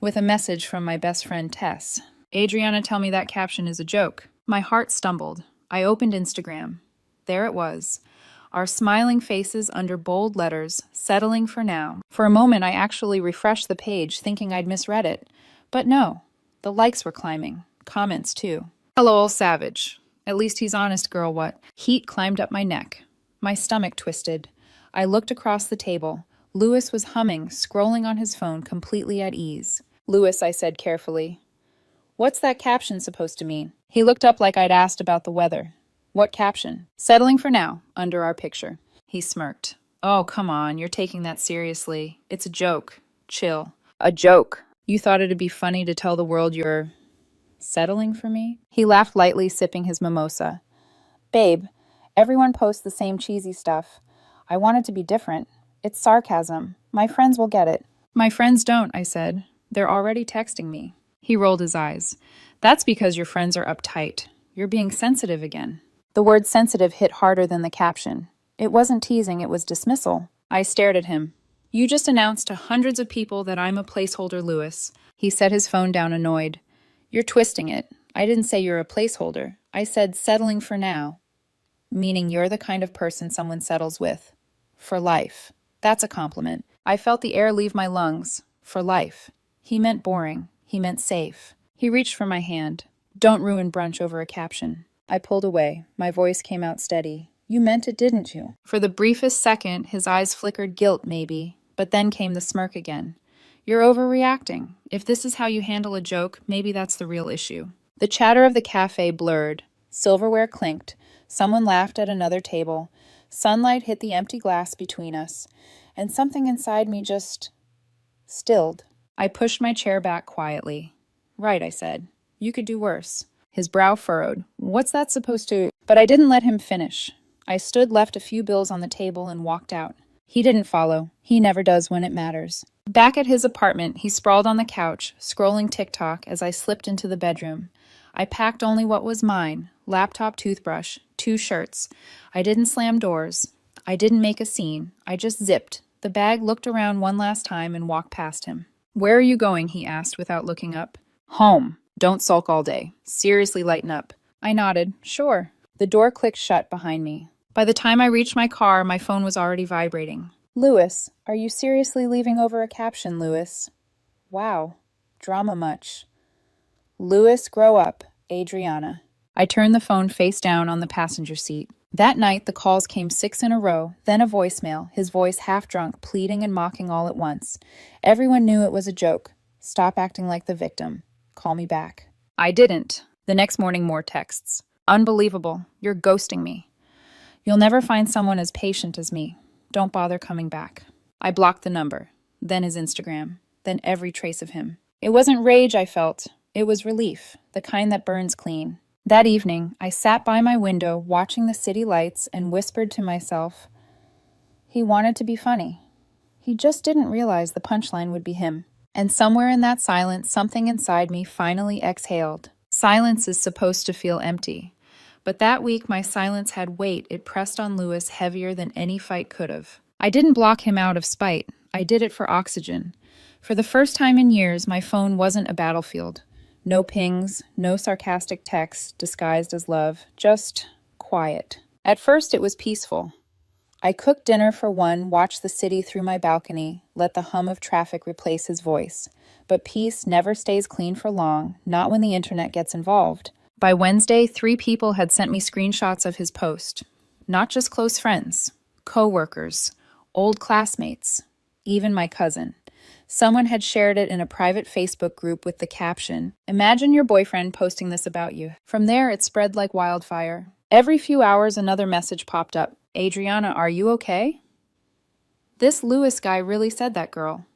with a message from my best friend Tess. Adriana, tell me that caption is a joke. My heart stumbled. I opened Instagram. There it was. Our smiling faces under bold letters, settling for now. For a moment, I actually refreshed the page, thinking I'd misread it. But no, the likes were climbing. Comments, too. Hello, old savage. At least he's honest, girl, what? Heat climbed up my neck. My stomach twisted. I looked across the table. Lewis was humming, scrolling on his phone, completely at ease. Lewis, I said carefully. What's that caption supposed to mean? He looked up like I'd asked about the weather. What caption? Settling for now, under our picture. He smirked. Oh, come on, you're taking that seriously. It's a joke. Chill. A joke? You thought it'd be funny to tell the world you're settling for me? He laughed lightly, sipping his mimosa. Babe, everyone posts the same cheesy stuff. I want it to be different. It's sarcasm. My friends will get it. My friends don't, I said. They're already texting me. He rolled his eyes. That's because your friends are uptight. You're being sensitive again. The word sensitive hit harder than the caption. It wasn't teasing, it was dismissal. I stared at him. You just announced to hundreds of people that I'm a placeholder, Lewis. He set his phone down, annoyed. You're twisting it. I didn't say you're a placeholder. I said settling for now. Meaning you're the kind of person someone settles with. For life. That's a compliment. I felt the air leave my lungs. For life. He meant boring. He meant safe. He reached for my hand. Don't ruin brunch over a caption. I pulled away. My voice came out steady. You meant it, didn't you? For the briefest second, his eyes flickered guilt, maybe. But then came the smirk again. You're overreacting. If this is how you handle a joke, maybe that's the real issue. The chatter of the cafe blurred. Silverware clinked. Someone laughed at another table. Sunlight hit the empty glass between us. And something inside me just stilled. I pushed my chair back quietly. Right, I said. You could do worse. His brow furrowed. What's that supposed to... But I didn't let him finish. I stood, left a few bills on the table, and walked out. He didn't follow. He never does when it matters. Back at his apartment, he sprawled on the couch, scrolling TikTok as I slipped into the bedroom. I packed only what was mine. Laptop, toothbrush, 2 shirts. I didn't slam doors. I didn't make a scene. I just zipped. The bag, looked around one last time, and walked past him. Where are you going? He asked without looking up. Home. Don't sulk all day. Seriously, lighten up. I nodded. Sure. The door clicked shut behind me. By the time I reached my car, my phone was already vibrating. Lewis, are you seriously leaving over a caption, Lewis? Wow. Drama much. Lewis, grow up. Adriana. I turned the phone face down on the passenger seat. That night, the calls came 6 in a row, then a voicemail, his voice half drunk, pleading and mocking all at once. Everyone knew it was a joke. Stop acting like the victim. Call me back. I didn't. The next morning, more texts. Unbelievable. You're ghosting me. You'll never find someone as patient as me. Don't bother coming back. I blocked the number, then his Instagram, then every trace of him. It wasn't rage I felt. It was relief, the kind that burns clean. That evening, I sat by my window watching the city lights and whispered to myself, he wanted to be funny. He just didn't realize the punchline would be him. And somewhere in that silence, something inside me finally exhaled. Silence is supposed to feel empty. But that week, my silence had weight. It pressed on Lewis heavier than any fight could have. I didn't block him out of spite. I did it for oxygen. For the first time in years, my phone wasn't a battlefield. No pings, no sarcastic texts disguised as love, just quiet. At first, it was peaceful. I cooked dinner for one, watched the city through my balcony, let the hum of traffic replace his voice. But peace never stays clean for long, not when the internet gets involved. By Wednesday, 3 people had sent me screenshots of his post. Not just close friends, co-workers, old classmates, even my cousin. Someone had shared it in a private Facebook group with the caption, "Imagine your boyfriend posting this about you." From there, it spread like wildfire. Every few hours, another message popped up. Adriana, are you okay? This Lewis guy really said that, girl.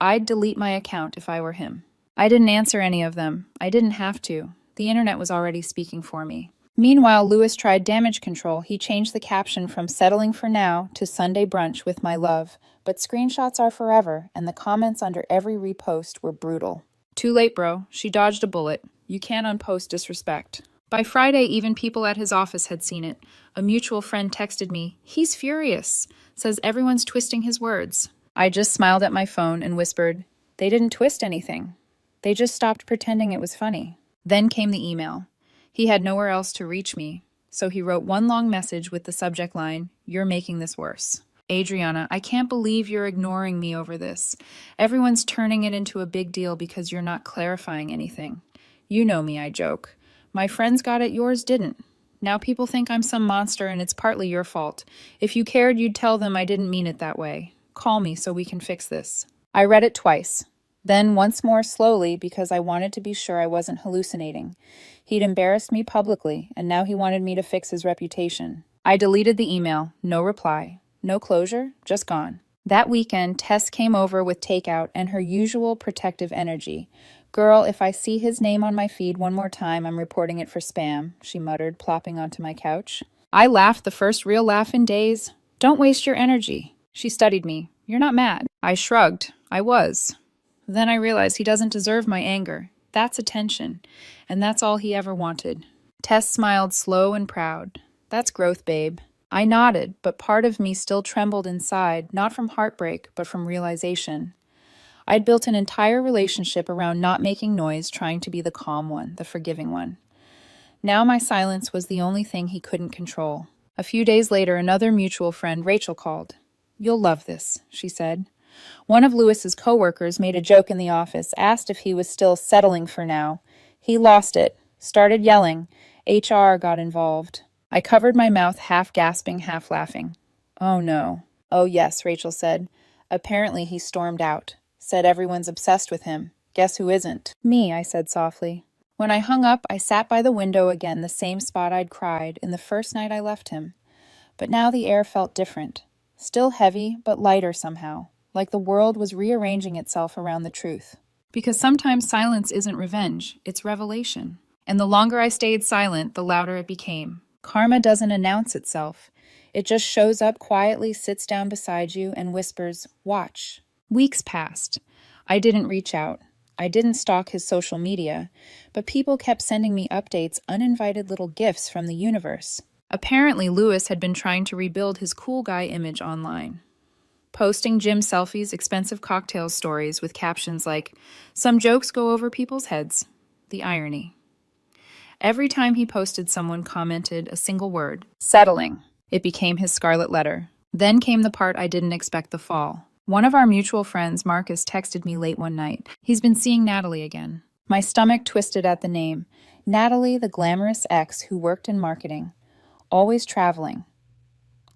I'd delete my account if I were him. I didn't answer any of them. I didn't have to. The internet was already speaking for me. Meanwhile, Lewis tried damage control. He changed the caption from settling for now to Sunday brunch with my love. But screenshots are forever, and the comments under every repost were brutal. Too late, bro. She dodged a bullet. You can't unpost disrespect. By Friday, even people at his office had seen it. A mutual friend texted me, "He's furious," says everyone's twisting his words. I just smiled at my phone and whispered, "They didn't twist anything. They just stopped pretending it was funny." Then came the email. He had nowhere else to reach me, so he wrote one long message with the subject line, "You're making this worse." Adriana, I can't believe you're ignoring me over this. Everyone's turning it into a big deal because you're not clarifying anything. You know me, I joke. My friends got it, yours didn't. Now people think I'm some monster and it's partly your fault. If you cared, you'd tell them I didn't mean it that way. Call me so we can fix this. I read it twice. Then once more slowly because I wanted to be sure I wasn't hallucinating. He'd embarrassed me publicly, and now he wanted me to fix his reputation. I deleted the email. No reply. No closure, just gone. That weekend, Tess came over with takeout and her usual protective energy. "Girl, if I see his name on my feed one more time, I'm reporting it for spam," she muttered, plopping onto my couch. I laughed the first real laugh in days. "Don't waste your energy." She studied me. "You're not mad." I shrugged. I was. Then I realized he doesn't deserve my anger. That's attention. And that's all he ever wanted. Tess smiled slow and proud. "That's growth, babe." I nodded, but part of me still trembled inside, not from heartbreak, but from realization. I'd built an entire relationship around not making noise, trying to be the calm one, the forgiving one. Now my silence was the only thing he couldn't control. A few days later, another mutual friend, Rachel, called. "You'll love this," she said. One of Lewis's coworkers made a joke in the office, asked if he was still settling for now. He lost it, started yelling. HR got involved. I covered my mouth, half gasping, half laughing. "Oh no." "Oh yes," Rachel said. "Apparently he stormed out. Said everyone's obsessed with him. Guess who isn't?" "Me," I said softly. When I hung up, I sat by the window again, the same spot I'd cried in the first night I left him. But now the air felt different. Still heavy, but lighter somehow, like the world was rearranging itself around the truth. Because sometimes silence isn't revenge, it's revelation. And the longer I stayed silent, the louder it became. Karma doesn't announce itself. It just shows up quietly, sits down beside you, and whispers, "Watch." Weeks passed. I didn't reach out. I didn't stalk his social media, but people kept sending me updates, uninvited little gifts from the universe. Apparently, Lewis had been trying to rebuild his cool guy image online. Posting gym selfies, expensive cocktail stories with captions like, "Some jokes go over people's heads." The irony. Every time he posted, someone commented a single word, "Settling." It became his scarlet letter. Then came the part I didn't expect, the fall. One of our mutual friends, Marcus, texted me late one night. He's been seeing Natalie again. My stomach twisted at the name. Natalie, the glamorous ex who worked in marketing. Always traveling.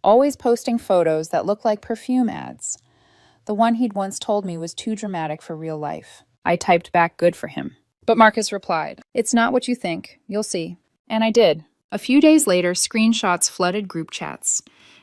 Always posting photos that looked like perfume ads. The one he'd once told me was too dramatic for real life. I typed back, "Good for him." But Marcus replied, "It's not what you think. You'll see." And I did. A few days later, screenshots flooded group chats.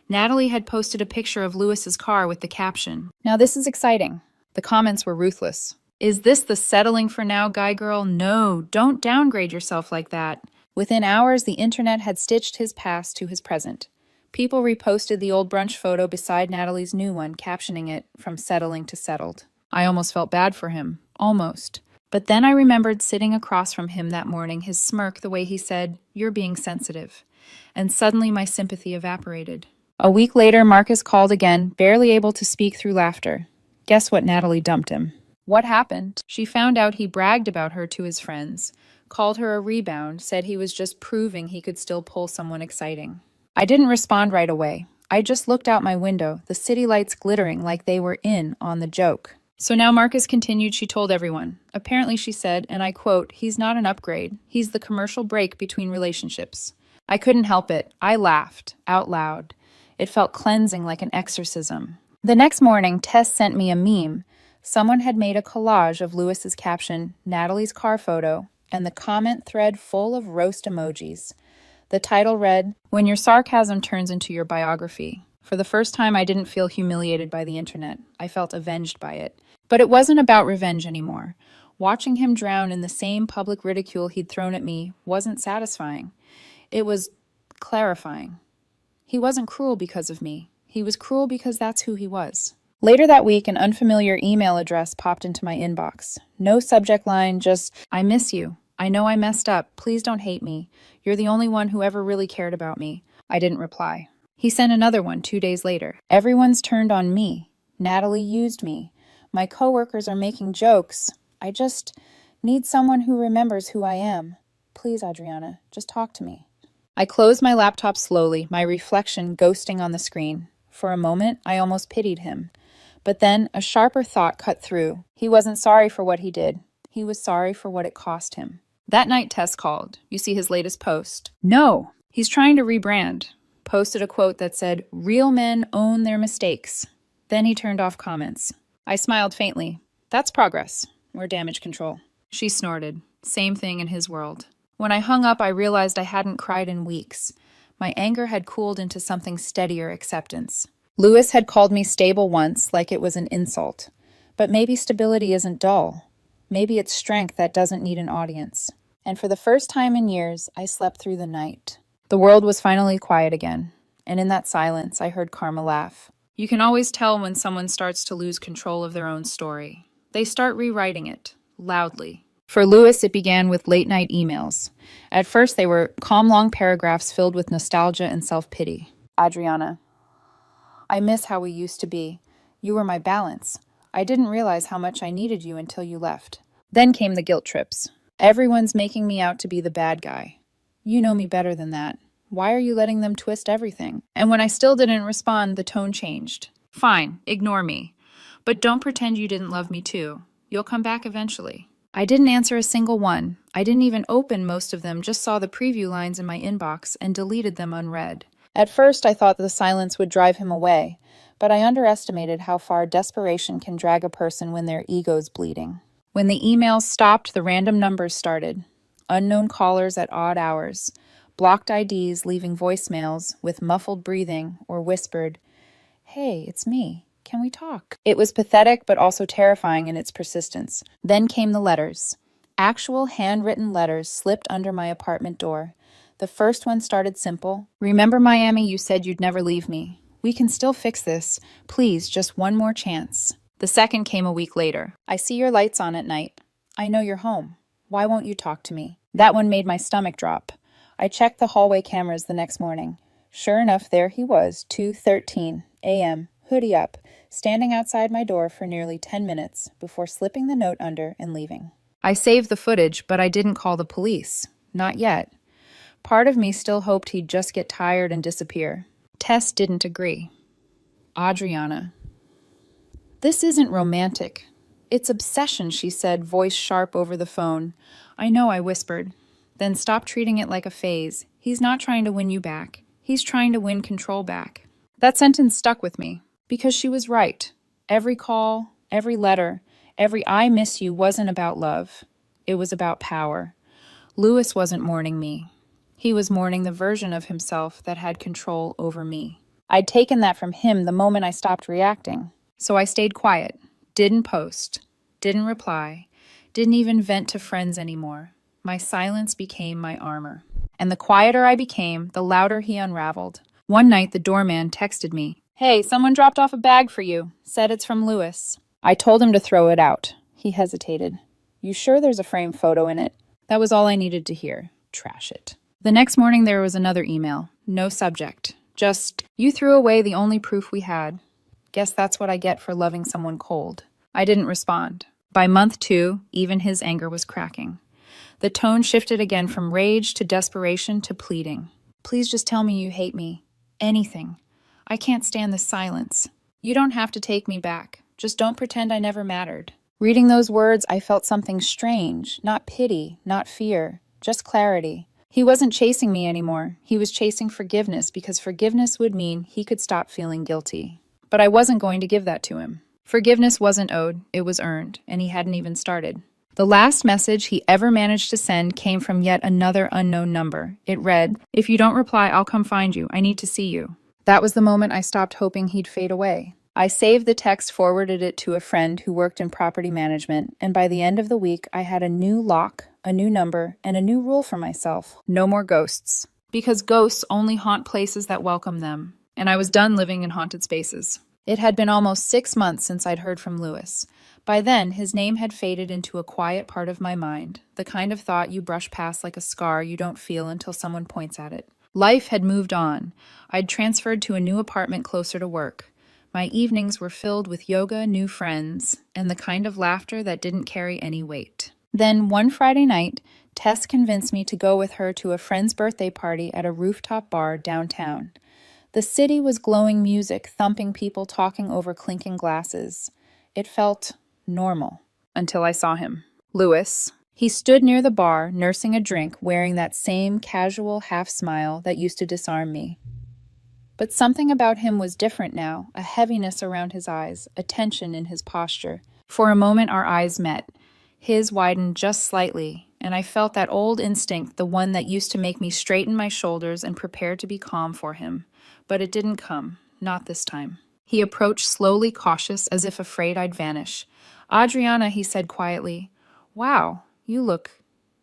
Natalie had posted a picture of Lewis's car with the caption, "Now this is exciting." The comments were ruthless. "Is this the settling for now guy, girl? No, don't downgrade yourself like that." Within hours, the internet had stitched his past to his present. People reposted the old brunch photo beside Natalie's new one, captioning it, "From settling to settled." I almost felt bad for him. Almost. But then I remembered sitting across from him that morning, his smirk, the way he said, "You're being sensitive." And suddenly my sympathy evaporated. A week later, Marcus called again, barely able to speak through laughter. Guess what? Natalie dumped him. What happened? She found out he bragged about her to his friends, called her a rebound, said he was just proving he could still pull someone exciting. I didn't respond right away. I just looked out my window, the city lights glittering like they were in on the joke. So now Marcus continued, she told everyone. Apparently, she said, and I quote, "He's not an upgrade. He's the commercial break between relationships." I couldn't help it. I laughed, out loud. It felt cleansing, like an exorcism. The next morning, Tess sent me a meme. Someone had made a collage of Lewis's caption, Natalie's car photo, and the comment thread full of roast emojis. The title read, "When your sarcasm turns into your biography." For the first time, I didn't feel humiliated by the internet. I felt avenged by it. But it wasn't about revenge anymore. Watching him drown in the same public ridicule he'd thrown at me wasn't satisfying. It was clarifying. He wasn't cruel because of me. He was cruel because that's who he was. Later that week, an unfamiliar email address popped into my inbox. No subject line, just, "I miss you." I know I messed up. Please don't hate me. You're the only one who ever really cared about me. I didn't reply. He sent another one 2 days later. Everyone's turned on me. Natalie used me. My coworkers are making jokes. I just need someone who remembers who I am. Please, Adriana, just talk to me. I closed my laptop slowly, my reflection ghosting on the screen. For a moment, I almost pitied him. But then a sharper thought cut through. He wasn't sorry for what he did. He was sorry for what it cost him. That night, Tess called. You see his latest post. No, he's trying to rebrand. Posted a quote that said, "Real men own their mistakes." Then he turned off comments. I smiled faintly. That's progress, or damage control. She snorted. Same thing in his world. When I hung up, I realized I hadn't cried in weeks. My anger had cooled into something steadier acceptance. Lewis had called me stable once, like it was an insult. But maybe stability isn't dull. Maybe it's strength that doesn't need an audience. And for the first time in years, I slept through the night. The world was finally quiet again, and in that silence, I heard Karma laugh. You can always tell when someone starts to lose control of their own story. They start rewriting it, loudly. For Lewis, it began with late-night emails. At first, they were calm, long paragraphs filled with nostalgia and self-pity. Adriana, I miss how we used to be. You were my balance. I didn't realize how much I needed you until you left. Then came the guilt trips. Everyone's making me out to be the bad guy. You know me better than that. Why are you letting them twist everything? And when I still didn't respond, the tone changed. Fine, ignore me. But don't pretend you didn't love me too. You'll come back eventually. I didn't answer a single one. I didn't even open most of them, just saw the preview lines in my inbox and deleted them unread. At first, I thought the silence would drive him away, but I underestimated how far desperation can drag a person when their ego's bleeding. When the emails stopped, the random numbers started. Unknown callers at odd hours, blocked IDs leaving voicemails with muffled breathing or whispered, "Hey, it's me. Can we talk?" It was pathetic but also terrifying in its persistence. Then came the letters. Actual handwritten letters slipped under my apartment door. The first one started simple. "Remember Miami, you said you'd never leave me. We can still fix this. Please, just one more chance." The second came a week later. "I see your lights on at night. I know you're home. Why won't you talk to me?" That one made my stomach drop. I checked the hallway cameras the next morning. Sure enough, there he was, 2:13 a.m., hoodie up, standing outside my door for nearly 10 minutes before slipping the note under and leaving. I saved the footage, but I didn't call the police. Not yet. Part of me still hoped he'd just get tired and disappear. Tess didn't agree. Adriana. "This isn't romantic. It's obsession," she said, voice sharp over the phone. "I know," I whispered. "Then stop treating it like a phase. He's not trying to win you back. He's trying to win control back." That sentence stuck with me, because she was right. Every call, every letter, every "I miss you" wasn't about love. It was about power. Lewis wasn't mourning me. He was mourning the version of himself that had control over me. I'd taken that from him the moment I stopped reacting. So I stayed quiet, didn't post, didn't reply, didn't even vent to friends anymore. My silence became my armor. And the quieter I became, the louder he unraveled. One night, the doorman texted me. "Hey, someone dropped off a bag for you. Said it's from Lewis." I told him to throw it out. He hesitated. "You sure there's a framed photo in it?" That was all I needed to hear. Trash it. The next morning, there was another email. No subject. Just, "You threw away the only proof we had. Guess that's what I get for loving someone cold." I didn't respond. By month 2, even his anger was cracking. The tone shifted again from rage to desperation to pleading. "Please just tell me you hate me. Anything. I can't stand this silence. You don't have to take me back. Just don't pretend I never mattered." Reading those words, I felt something strange. Not pity, not fear, just clarity. He wasn't chasing me anymore. He was chasing forgiveness, because forgiveness would mean he could stop feeling guilty. But I wasn't going to give that to him. Forgiveness wasn't owed, it was earned, and he hadn't even started. The last message he ever managed to send came from yet another unknown number. It read, "If you don't reply, I'll come find you. I need to see you." That was the moment I stopped hoping he'd fade away. I saved the text, forwarded it to a friend who worked in property management, and by the end of the week, I had a new lock, a new number, and a new rule for myself. No more ghosts. Because ghosts only haunt places that welcome them, and I was done living in haunted spaces. It had been almost 6 months since I'd heard from Lewis, By then, his name had faded into a quiet part of my mind, the kind of thought you brush past like a scar you don't feel until someone points at it. Life had moved on. I'd transferred to a new apartment closer to work. My evenings were filled with yoga, new friends, and the kind of laughter that didn't carry any weight. Then, one Friday night, Tess convinced me to go with her to a friend's birthday party at a rooftop bar downtown. The city was glowing music, thumping people talking over clinking glasses. It felt normal until I saw him. Louis. He stood near the bar, nursing a drink, wearing that same casual half smile that used to disarm me. But something about him was different now, a heaviness around his eyes, a tension in his posture. For a moment our eyes met. His widened just slightly, and I felt that old instinct, the one that used to make me straighten my shoulders and prepare to be calm for him. But it didn't come, not this time. He approached slowly, cautious, as if afraid I'd vanish. Adriana, he said quietly. Wow, you look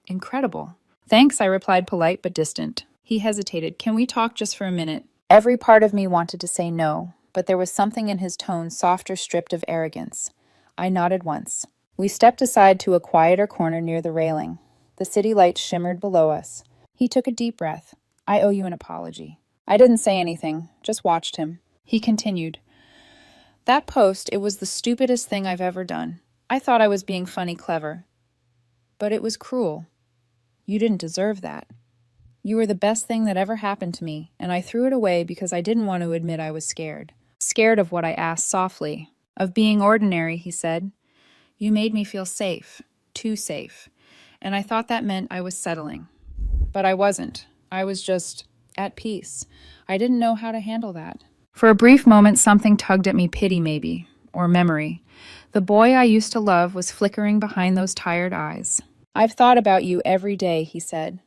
incredible. Thanks, I replied, polite but distant. He hesitated. Can we talk just for a minute? Every part of me wanted to say no, but there was something in his tone softer, stripped of arrogance. I nodded once. We stepped aside to a quieter corner near the railing. The city lights shimmered below us. He took a deep breath. I owe you an apology. I didn't say anything, just watched him. He continued. That post, it was the stupidest thing I've ever done. I thought I was being funny clever. But it was cruel. You didn't deserve that. You were the best thing that ever happened to me, and I threw it away because I didn't want to admit I was scared. Scared of what I asked softly. Of being ordinary, he said. You made me feel safe. Too safe. And I thought that meant I was settling. But I wasn't. I was just at peace. I didn't know how to handle that. For a brief moment, something tugged at me, pity maybe, or memory. The boy I used to love was flickering behind those tired eyes. I've thought about you every day, he said.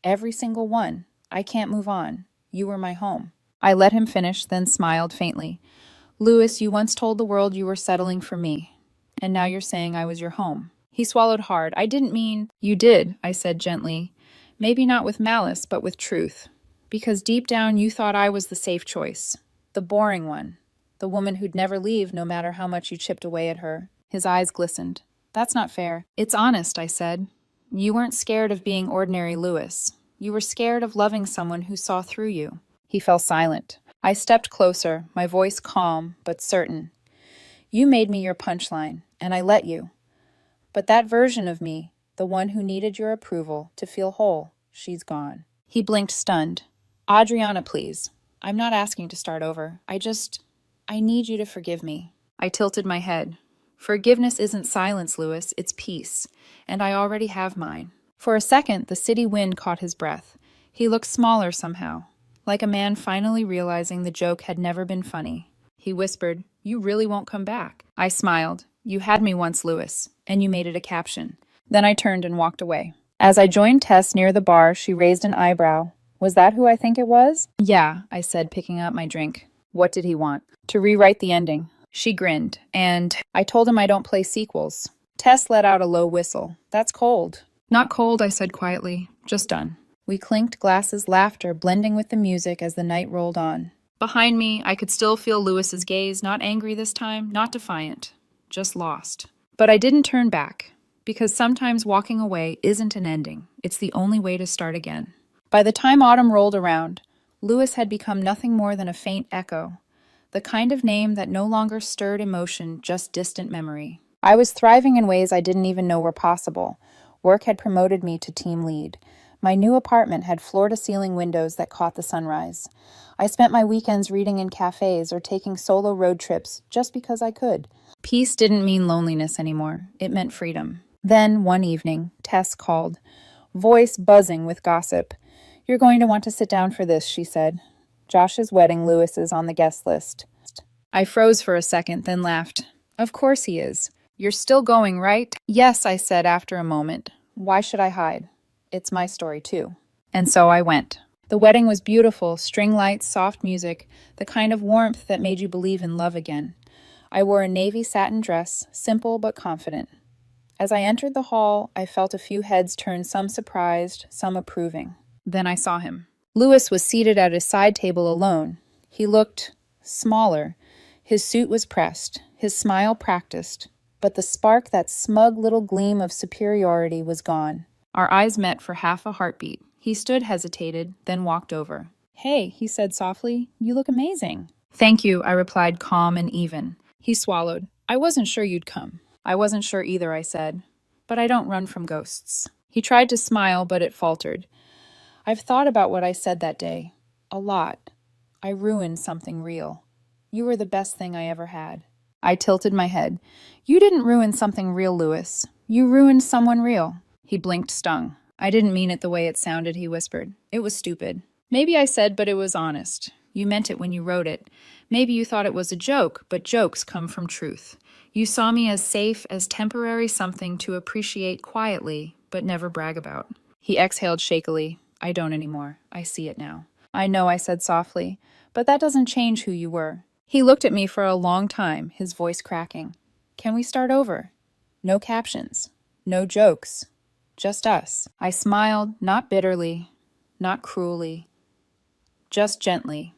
Every single one. I can't move on. You were my home. I let him finish, then smiled faintly. Louis, you once told the world you were settling for me, and now you're saying I was your home. He swallowed hard. I didn't mean... You did, I said gently. Maybe not with malice, but with truth. Because deep down you thought I was the safe choice. The boring one. The woman who'd never leave no matter how much you chipped away at her. His eyes glistened. That's not fair. It's honest, I said. You weren't scared of being ordinary Louis. You were scared of loving someone who saw through you. He fell silent. I stepped closer, my voice calm but certain. You made me your punchline, and I let you. But that version of me, the one who needed your approval to feel whole, she's gone. He blinked, stunned. Adriana, please. I'm not asking to start over. I need you to forgive me. I tilted my head. Forgiveness isn't silence, Louis, it's peace. And I already have mine. For a second, the city wind caught his breath. He looked smaller somehow, like a man finally realizing the joke had never been funny. He whispered, You really won't come back. I smiled. You had me once, Louis, and you made it a caption. Then I turned and walked away. As I joined Tess near the bar, she raised an eyebrow. Was that who I think it was? Yeah, I said, picking up my drink. What did he want? To rewrite the ending. She grinned, and I told him I don't play sequels. Tess let out a low whistle. That's cold. Not cold, I said quietly. Just done. We clinked glasses, laughter blending with the music as the night rolled on. Behind me, I could still feel Louis's gaze, not angry this time, not defiant, just lost. But I didn't turn back, because sometimes walking away isn't an ending. It's the only way to start again. By the time autumn rolled around, Louis had become nothing more than a faint echo, the kind of name that no longer stirred emotion, just distant memory. I was thriving in ways I didn't even know were possible. Work had promoted me to team lead. My new apartment had floor-to-ceiling windows that caught the sunrise. I spent my weekends reading in cafes or taking solo road trips just because I could. Peace didn't mean loneliness anymore. It meant freedom. Then, one evening, Tess called, voice buzzing with gossip. You're going to want to sit down for this, she said. Josh's wedding, Louis is on the guest list. I froze for a second, then laughed. Of course he is. You're still going, right? Yes, I said after a moment. Why should I hide? It's my story, too. And so I went. The wedding was beautiful, string lights, soft music, the kind of warmth that made you believe in love again. I wore a navy satin dress, simple but confident. As I entered the hall, I felt a few heads turn, some surprised, some approving. Then I saw him. Louis was seated at his side table alone. He looked smaller. His suit was pressed, his smile practiced, but the spark, that smug little gleam of superiority, was gone. Our eyes met for half a heartbeat. He stood, hesitated, then walked over. "Hey," he said softly, "you look amazing." "Thank you," I replied, calm and even. He swallowed. "I wasn't sure you'd come." "I wasn't sure either," I said. "But I don't run from ghosts." He tried to smile, but it faltered. "I've thought about what I said that day. A lot. I ruined something real. You were the best thing I ever had." I tilted my head. "You didn't ruin something real, Louis. You ruined someone real." He blinked, stung. "I didn't mean it the way it sounded," he whispered. "It was stupid." "Maybe," I said, "but it was honest. You meant it when you wrote it. Maybe you thought it was a joke, but jokes come from truth. You saw me as safe, as temporary something to appreciate quietly, but never brag about." He exhaled shakily. "I don't anymore. I see it now." "I know," I said softly, "but that doesn't change who you were." He looked at me for a long time, his voice cracking. "Can we start over? No captions. No jokes. Just us." I smiled, not bitterly, not cruelly, just gently.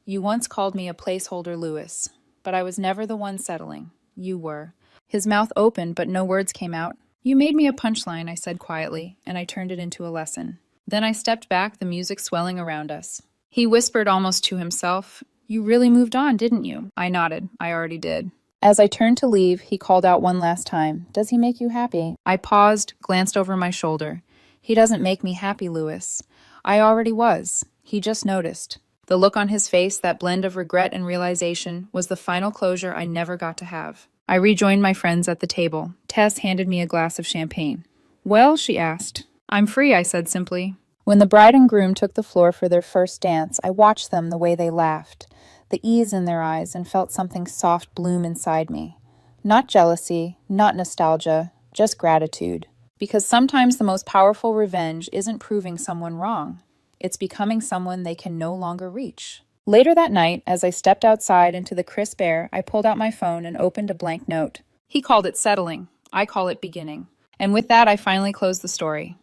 "You once called me a placeholder, Louis, but I was never the one settling. You were." His mouth opened, but no words came out. "You made me a punchline," I said quietly, and I turned it into a lesson. Then I stepped back, the music swelling around us. He whispered almost to himself, "You really moved on, didn't you?" I nodded. I already did. As I turned to leave, he called out one last time, "Does he make you happy?" I paused, glanced over my shoulder. "He doesn't make me happy, Louis. I already was. He just noticed." The look on his face, that blend of regret and realization, was the final closure I never got to have. I rejoined my friends at the table. Tess handed me a glass of champagne. "Well?" she asked. "I'm free," I said simply. When the bride and groom took the floor for their first dance, I watched them, the way they laughed, the ease in their eyes, and felt something soft bloom inside me. Not jealousy, not nostalgia, just gratitude. Because sometimes the most powerful revenge isn't proving someone wrong. It's becoming someone they can no longer reach. Later that night, as I stepped outside into the crisp air, I pulled out my phone and opened a blank note. He called it settling. I call it beginning. And with that, I finally closed the story.